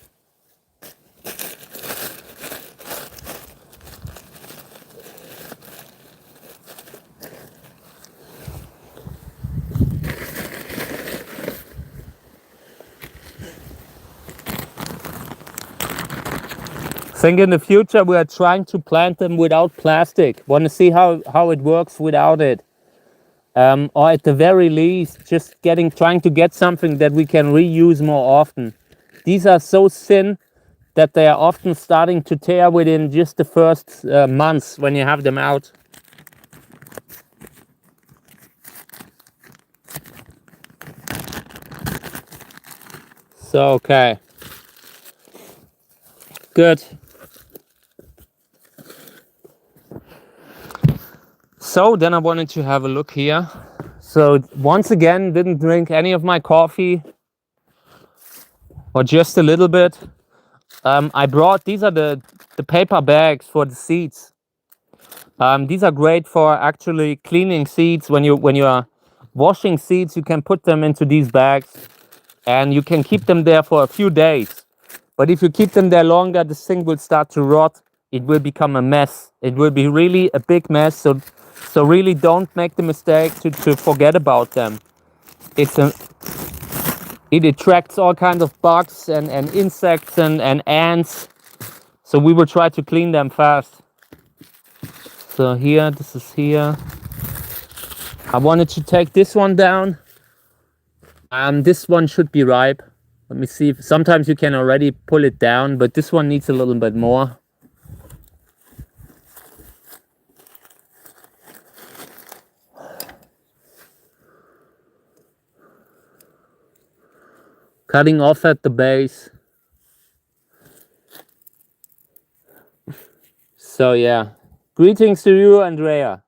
I think in the future we are trying to plant them without plastic. Want to see how it works without it. or at the very least, just trying to get something that we can reuse more often. These are so thin that they are often starting to tear within just the first months when you have them out. So, okay. Good. So then I wanted to have a look here. So once again, didn't drink any of my coffee, or just a little bit. I brought, these are the paper bags for the seeds. These are great for actually cleaning seeds. When you are washing seeds, you can put them into these bags and you can keep them there for a few days. But if you keep them there longer, this thing will start to rot. It will become a mess. It will be really a big mess. So really don't make the mistake to forget about them. It attracts all kinds of bugs and insects and ants. So we will try to clean them fast. So here, this is here. I wanted to take this one down. This one should be ripe. Let me see. Sometimes you can already pull it down, but this one needs a little bit more. Cutting off at the base. So yeah, greetings to you, Andrea.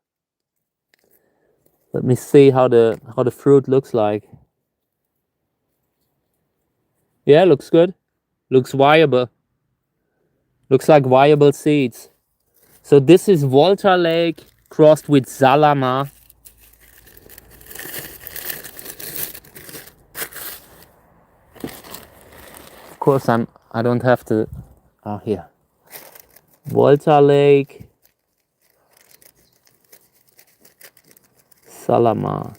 Let me see how the fruit looks like. Yeah, looks good. Looks viable. Looks like viable seeds. So this is Walter Lake crossed with Salama. Of course, I don't have to. Here. Walter Lake, Salama.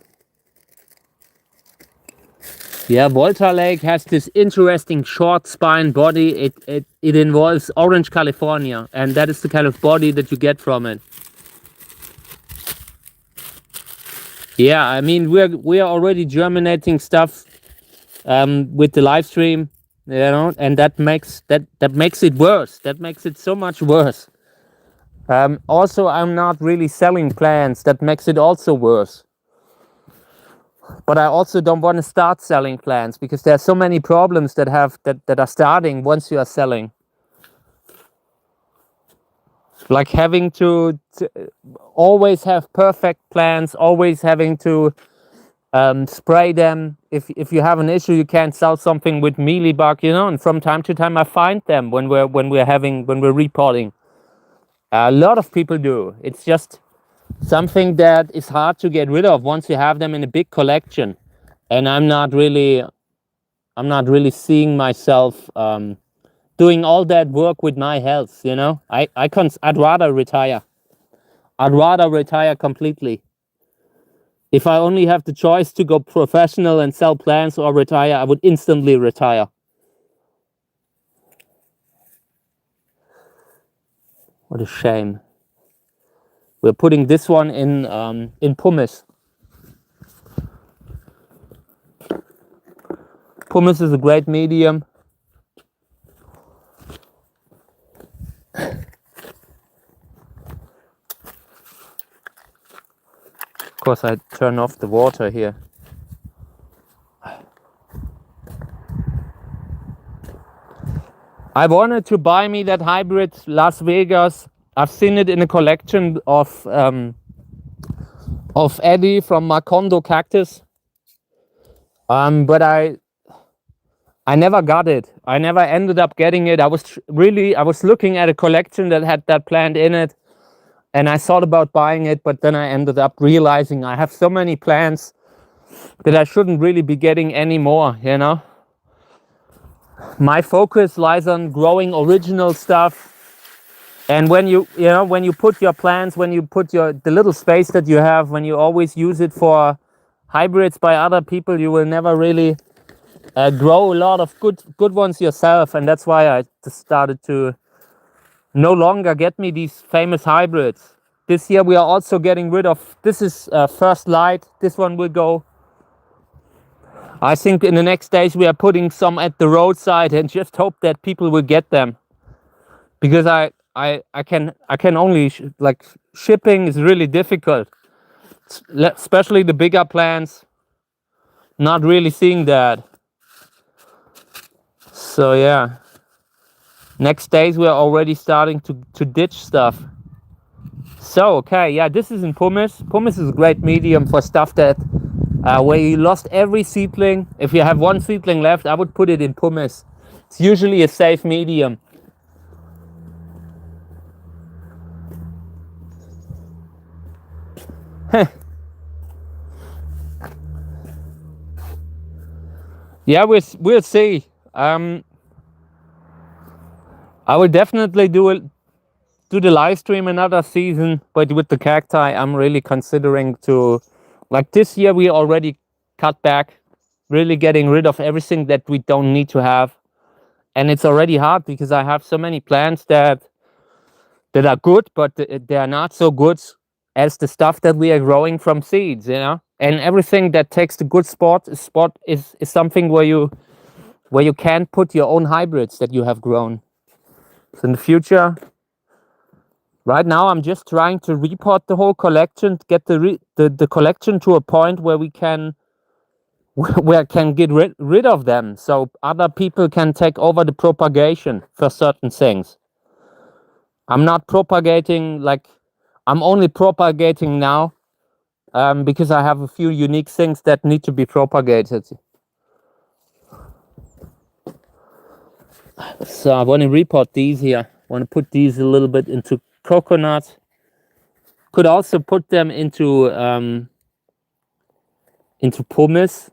Yeah, Walter Lake has this interesting short spine body. It involves Orange, California, and that is the kind of body that you get from it. Yeah, I mean we are already germinating stuff with the live stream, you know, and that makes it worse. That makes it so much worse. Also, I'm not really selling plants. That makes it also worse. But I also don't want to start selling plants because there are so many problems that are starting once you are selling. Like having to always have perfect plants, always having to spray them. If you have an issue, you can't sell something with mealybug, you know. And from time to time, I find them when we're repotting. A lot of people do. It's just something that is hard to get rid of once you have them in a big collection. And I'm not really seeing myself doing all that work with my health, you know. I'd rather retire. I'd rather retire completely. If I only have the choice to go professional and sell plants or retire, I would instantly retire. What a shame. We're putting this one in pumice. Pumice is a great medium. Of course, I turn off the water here. I wanted to buy me that hybrid Las Vegas. I've seen it in a collection of Eddie from Macondo Cactus. But I never got it. I never ended up getting it. I was looking at a collection that had that plant in it, and I thought about buying it, but then I ended up realizing I have so many plants that I shouldn't really be getting any more, you know. My focus lies on growing original stuff. And when you put your plants, when you put the little space that you have, when you always use it for hybrids by other people, you will never really grow a lot of good ones yourself. And that's why I just started to no longer get me these famous hybrids. this year we are also getting rid of, this is first light. This one will go. I think in the next days we are putting some at the roadside and just hope that people will get them, because I can only like, shipping is really difficult, especially the bigger plants. Not really seeing that. So yeah, next days we are already starting to ditch stuff. So okay, yeah, this is in pumice. Pumice is a great medium for stuff that where you lost every seedling. If you have one seedling left, I would put it in pumice. It's usually a safe medium. Yeah, we'll see. I will definitely do the live stream another season, but with the cacti, I'm really considering to, like this year, we already cut back, really getting rid of everything that we don't need to have. And it's already hard because I have so many plants that are good, but they are not so good as the stuff that we are growing from seeds, you know. And everything that takes the good spot is something where you can put your own hybrids that you have grown. So in the future, right now I'm just trying to repot the whole collection, get the collection to a point where we can where I can get rid of them, so other people can take over the propagation for certain things. I'm not propagating, like, I'm only propagating now because I have a few unique things that need to be propagated. So I want to repot these here. I want to put these a little bit into coconut. Could also put them into pumice.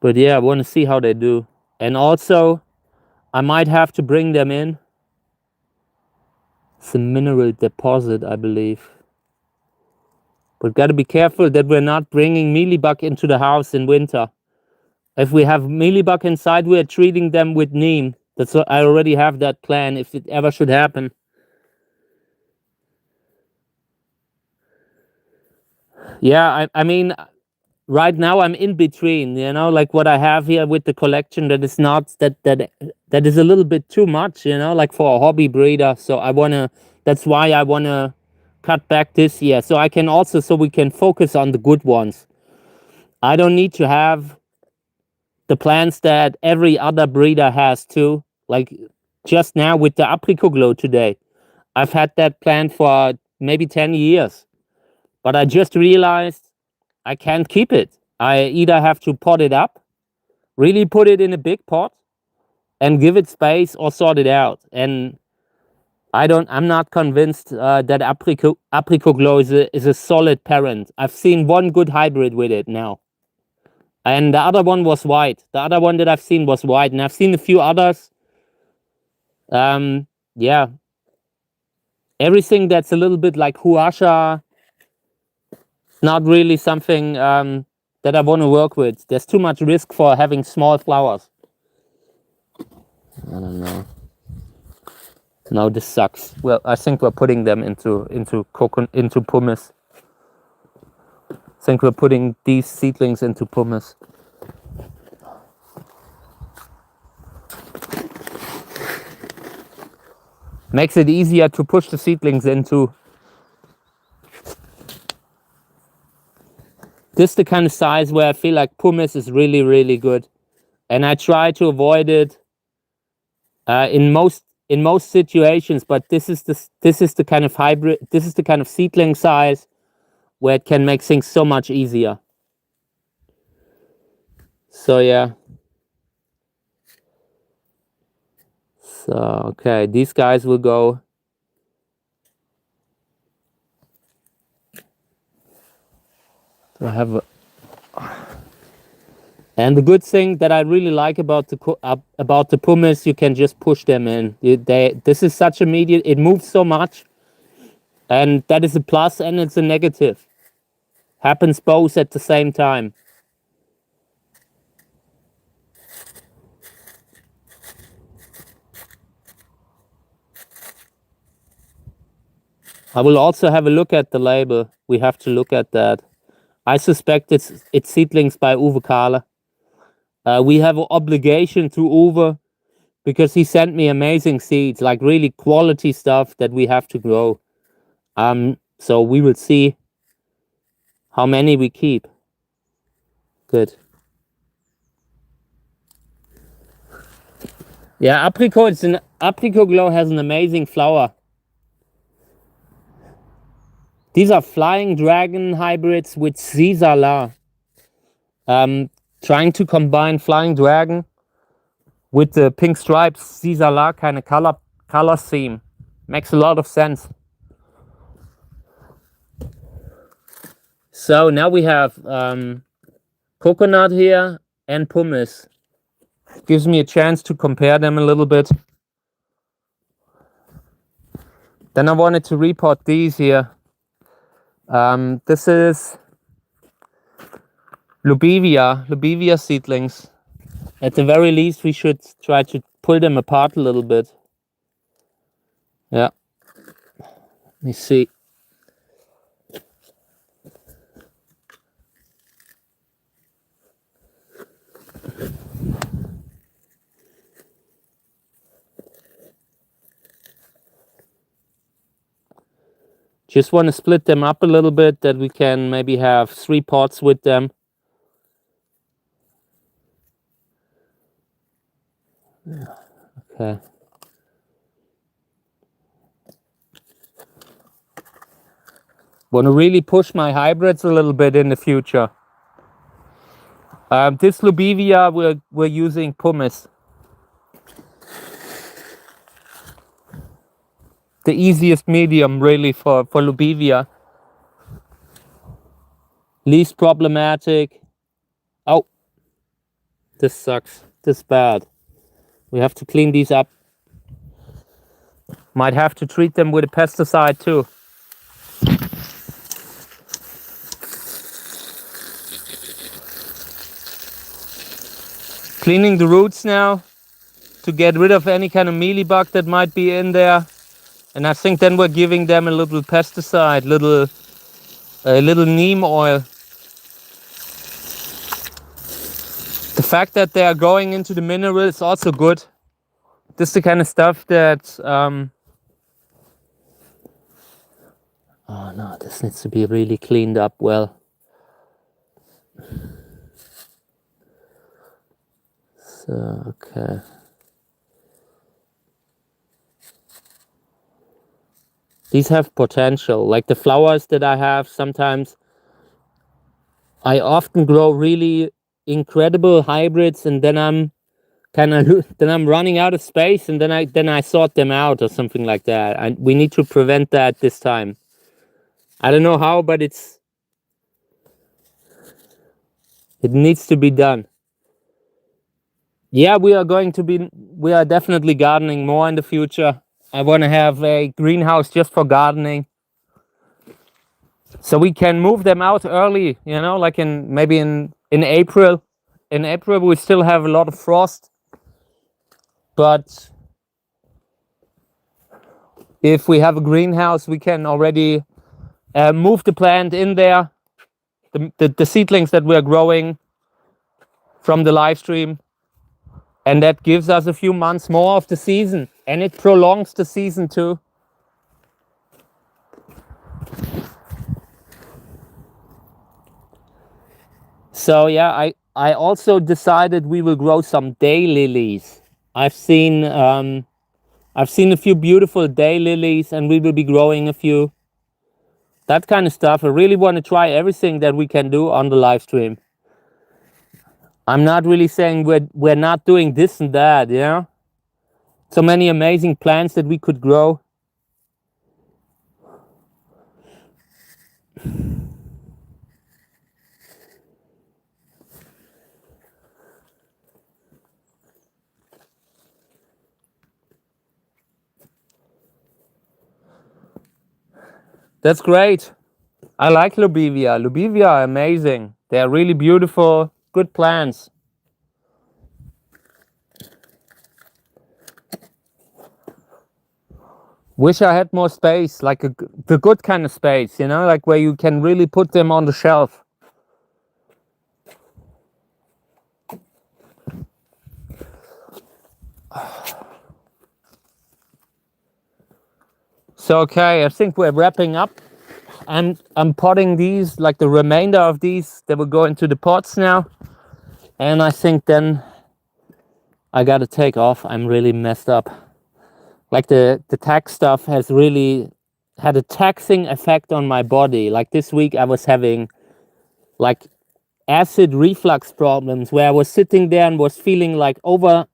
But yeah, I want to see how they do. And also, I might have to bring them in. It's a mineral deposit, I believe. But got to be careful that we're not bringing mealybug into the house in winter. If we have mealybug inside, we're treating them with neem. That's what I already have that plan if it ever should happen. Yeah, I mean, right now I'm in between, you know, like what I have here with the collection that is not that is a little bit too much, you know, like for a hobby breeder. So that's why I wanna cut back this year, so I can also, so we can focus on the good ones. I don't need to have the plants that every other breeder has too. Like just now with the apricot glow today, I've had that plant for maybe 10 years, but I just realized I can't keep it. I either have to pot it up, really put it in a big pot and give it space, or sort it out. And I'm not convinced that apricot glow is a solid parent. I've seen one good hybrid with it now. And the other one was white. The other one that I've seen was white. And I've seen a few others. Yeah. Everything that's a little bit like huasha, not really something that I want to work with. There's too much risk for having small flowers. I don't know. No, this sucks. Well, I think we're putting them into pumice. I think we're putting these seedlings into pumice. Makes it easier to push the seedlings into. This is the kind of size where I feel like pumice is really, really good. And I try to avoid it in most situations, but this is the kind of hybrid, this is the kind of seedling size where it can make things so much easier. So yeah. So okay, these guys will go. So I have and the good thing that I really like about the pumice, you can just push them in. This is such immediate, it moves so much, and that is a plus and it's a negative. Happens both at the same time. I will also have a look at the label. We have to look at that. I suspect it's seedlings by Uwe Kahle. We have an obligation to Uwe because he sent me amazing seeds, like really quality stuff that we have to grow. So we will see how many we keep. Good. Yeah, apricot glow has an amazing flower. These are flying dragon hybrids with Zizala. Trying to combine flying dragon with the pink stripes, Zizala kind of color theme. Makes a lot of sense. So now we have coconut here and pumice. Gives me a chance to compare them a little bit. Then I wanted to repot these here. This is Lubivia seedlings. At the very least, we should try to pull them apart a little bit. Yeah. Let me see. Just want to split them up a little bit, that we can maybe have 3 pots with them. Okay. Want to really push my hybrids a little bit in the future. This Lubivia, we're using pumice. The easiest medium really for Lubivia. Least problematic. Oh, this sucks. This is bad. We have to clean these up. Might have to treat them with a pesticide too. Cleaning the roots now to get rid of any kind of mealybug that might be in there. And I think then we're giving them a little pesticide, a little neem oil. The fact that they are going into the mineral is also good. This is the kind of stuff that... oh no, this needs to be really cleaned up well. So, okay. These have potential. Like the flowers that I have, sometimes I often grow really incredible hybrids, and then I'm running out of space, and then I sort them out or something like that. We need to prevent that this time. I don't know how, but it needs to be done. Yeah, we are definitely gardening more in the future. I want to have a greenhouse just for gardening, so we can move them out early, like maybe in April. In April we still have a lot of frost, but if we have a greenhouse, we can already move the plant in there, the seedlings that we're growing from the live stream, and that gives us a few months more of the season, and it prolongs the season too. So yeah, I also decided we will grow some daylilies. I've seen a few beautiful daylilies, and we will be growing a few. That kind of stuff. I really want to try everything that we can do on the live stream. I'm not really saying we're not doing this and that, So many amazing plants that we could grow. That's great. I like Lubivia. Lubivia are amazing. They are really beautiful, good plants. Wish I had more space, like the good kind of space, you know, like where you can really put them on the shelf. So okay, I think we're wrapping up. I'm potting these, like the remainder of these, they will go into the pots now. And I think then I gotta take off. I'm really messed up. Like the tax stuff has really had a taxing effect on my body. Like this week I was having like acid reflux problems where I was sitting there and was feeling like over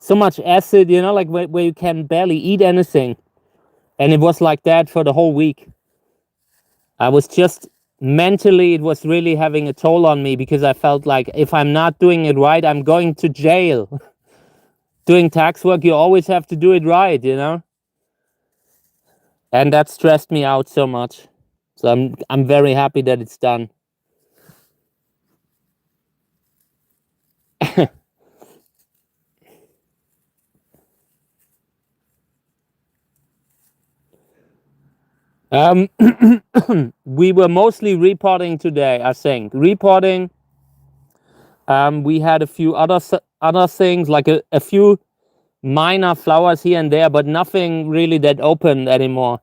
so much acid, you know, like where you can barely eat anything. And it was like that for the whole week. I was just mentally, it was really having a toll on me because I felt like if I'm not doing it right, I'm going to jail. Doing tax work, you always have to do it right, you know? And that stressed me out so much. So I'm very happy that it's done. We were mostly reporting today, I think. Reporting. We had a few other things, like a few minor flowers here and there, but nothing really that opened anymore.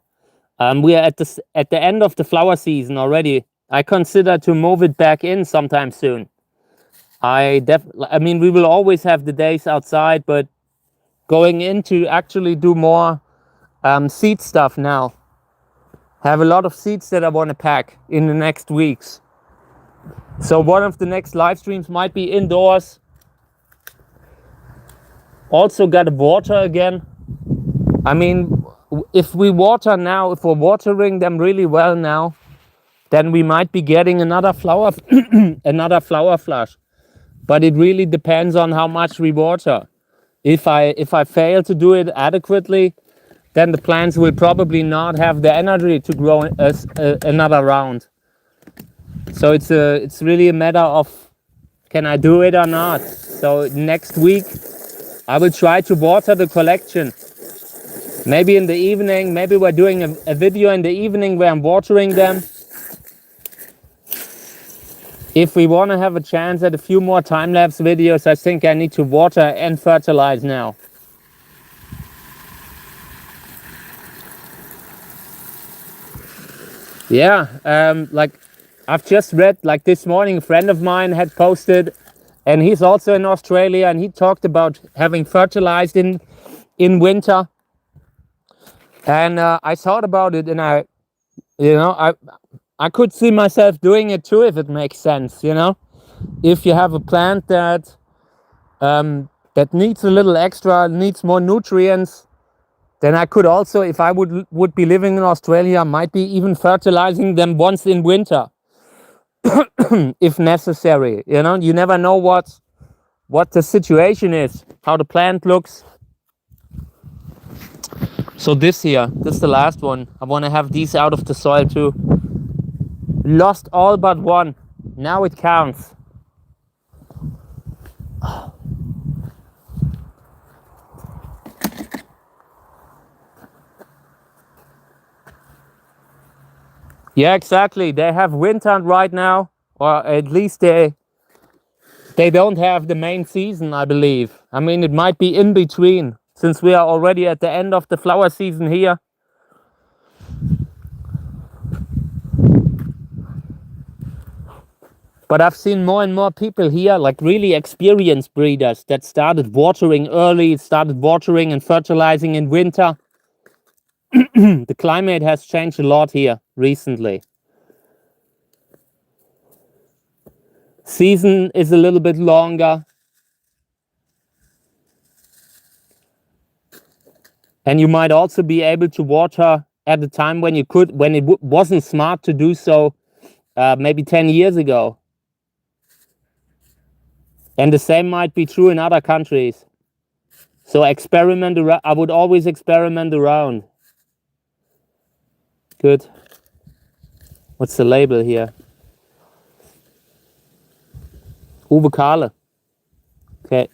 We are at the end of the flower season already. I consider to move it back in sometime soon. I mean, we will always have the days outside, but going in to actually do more seed stuff now. Have a lot of seeds that I want to pack in the next weeks. So one of the next live streams might be indoors. Also got to water again. I mean, if we water now, if we're watering them really well now, then we might be getting another flower, another flower flush. But it really depends on how much we water. If I fail to do it adequately, then the plants will probably not have the energy to grow another round. So it's really a matter of, can I do it or not? So next week I will try to water the collection. Maybe in the evening, maybe we're doing a video in the evening where I'm watering them. If we want to have a chance at a few more time-lapse videos, I think I need to water and fertilize now. Yeah, like I've just read, like this morning, a friend of mine had posted, and he's also in Australia, and he talked about having fertilized in winter. And I thought about it, and I could see myself doing it too, if it makes sense, you know. If you have a plant that that needs a little extra, needs more nutrients, then I could also, if I would be living in Australia, might be even fertilizing them once in winter, if necessary. You know, you never know what the situation is, how the plant looks. So this is the last one. I want to have these out of the soil too. Lost all but one. Now it counts. Yeah, exactly. They have winter right now, or at least they don't have the main season, I believe. I mean, it might be in between, since we are already at the end of the flower season here. But I've seen more and more people here, like really experienced breeders that started watering early, started watering and fertilizing in winter. The climate has changed a lot here recently. Season is a little bit longer. And you might also be able to water at the time when you could, when it wasn't smart to do so, maybe 10 years ago. And the same might be true in other countries. So experiment around. I would always experiment around. Good. What's the label here? Uwe Kahle. Okay.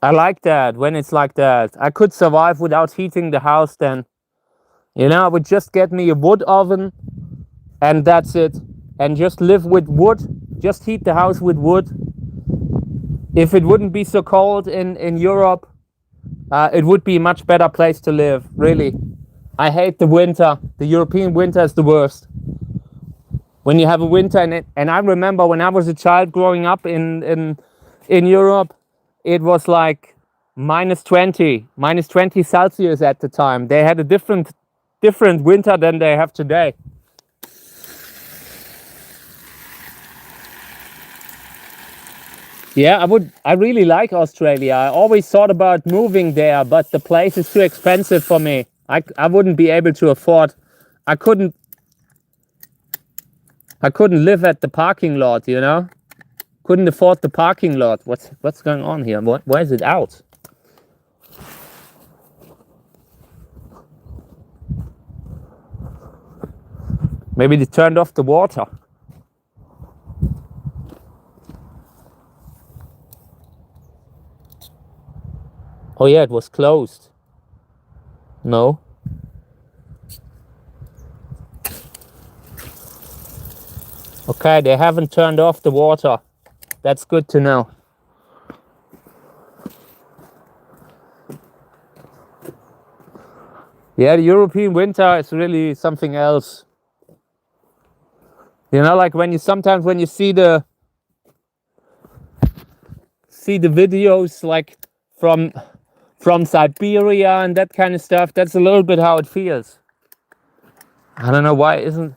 I like that when it's like that. I could survive without heating the house then. You know, I would just get me a wood oven and that's it. And just live with wood. Just heat the house with wood. If it wouldn't be so cold in Europe, it would be a much better place to live, really. I hate the winter. The European winter is the worst. When you have a winter and I remember when I was a child growing up in Europe, it was like minus 20 Celsius at the time. They had a different winter than they have today. Yeah, I really like Australia. I always thought about moving there, but the place is too expensive for me. I wouldn't be able to afford. I couldn't live at the parking lot, you know? Couldn't afford the parking lot. What's going on here? Why is it out? Maybe they turned off the water. Oh yeah, it was closed. No. Okay, they haven't turned off the water. That's good to know. Yeah, the European winter is really something else. You know, like when you see the videos like from Siberia and that kind of stuff, that's a little bit how it feels. I don't know why it isn't.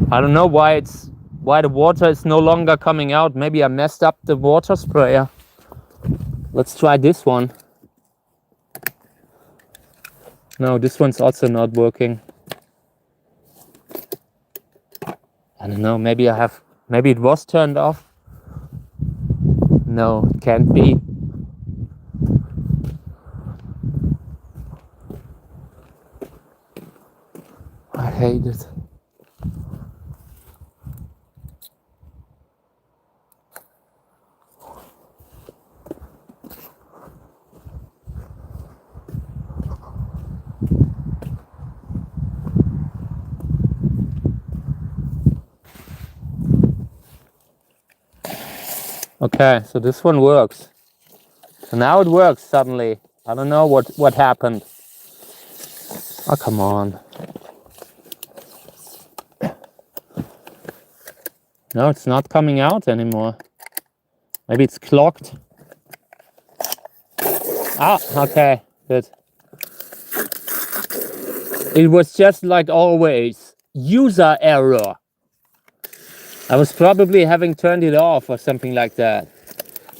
I don't know why the water is no longer coming out. Maybe I messed up the water sprayer. Let's try this one. No, this one's also not working. I don't know, maybe it was turned off. No, it can't be. I hate it. Okay, so this one works. So now it works suddenly. I don't know what happened. Oh, come on. No, it's not coming out anymore. Maybe it's clogged. Ah, okay, good. It was just like always, user error. I was probably having turned it off or something like that.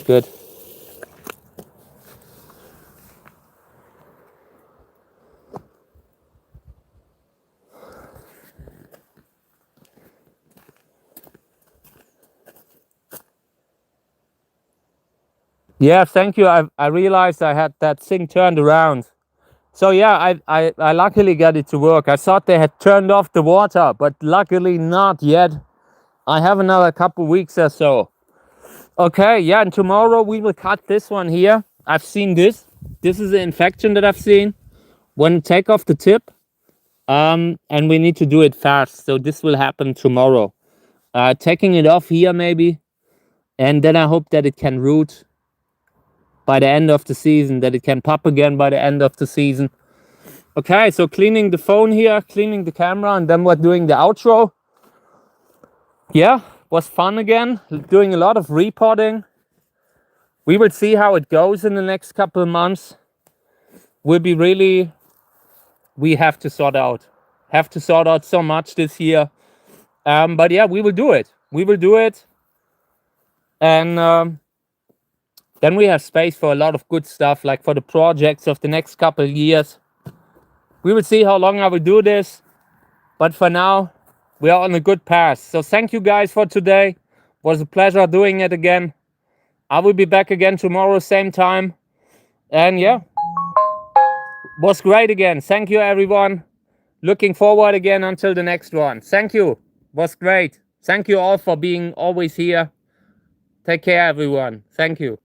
Good. Yeah, thank you. I realized I had that thing turned around. So yeah, I luckily got it to work. I thought they had turned off the water, but luckily not yet. I have another couple weeks or so. Okay, yeah, and tomorrow we will cut this one here. I've seen this. This is the infection that I've seen. When take off the tip, and we need to do it fast. So this will happen tomorrow. Taking it off here maybe, and then I hope that it can root by the end of the season, that it can pop again by the end of the season. Okay, so cleaning the phone here, cleaning the camera, and then we're doing the outro. Yeah, was fun again, doing a lot of repotting. We will see how it goes in the next couple of months. We have to sort out so much this year. But yeah, we will do it. And then we have space for a lot of good stuff, like for the projects of the next couple of years. We will see how long I will do this. But for now, we are on a good path. So thank you guys for today. It was a pleasure doing it again. I will be back again tomorrow, same time. And yeah, was great again. Thank you, everyone. Looking forward again until the next one. Thank you. Was great. Thank you all for being always here. Take care, everyone. Thank you.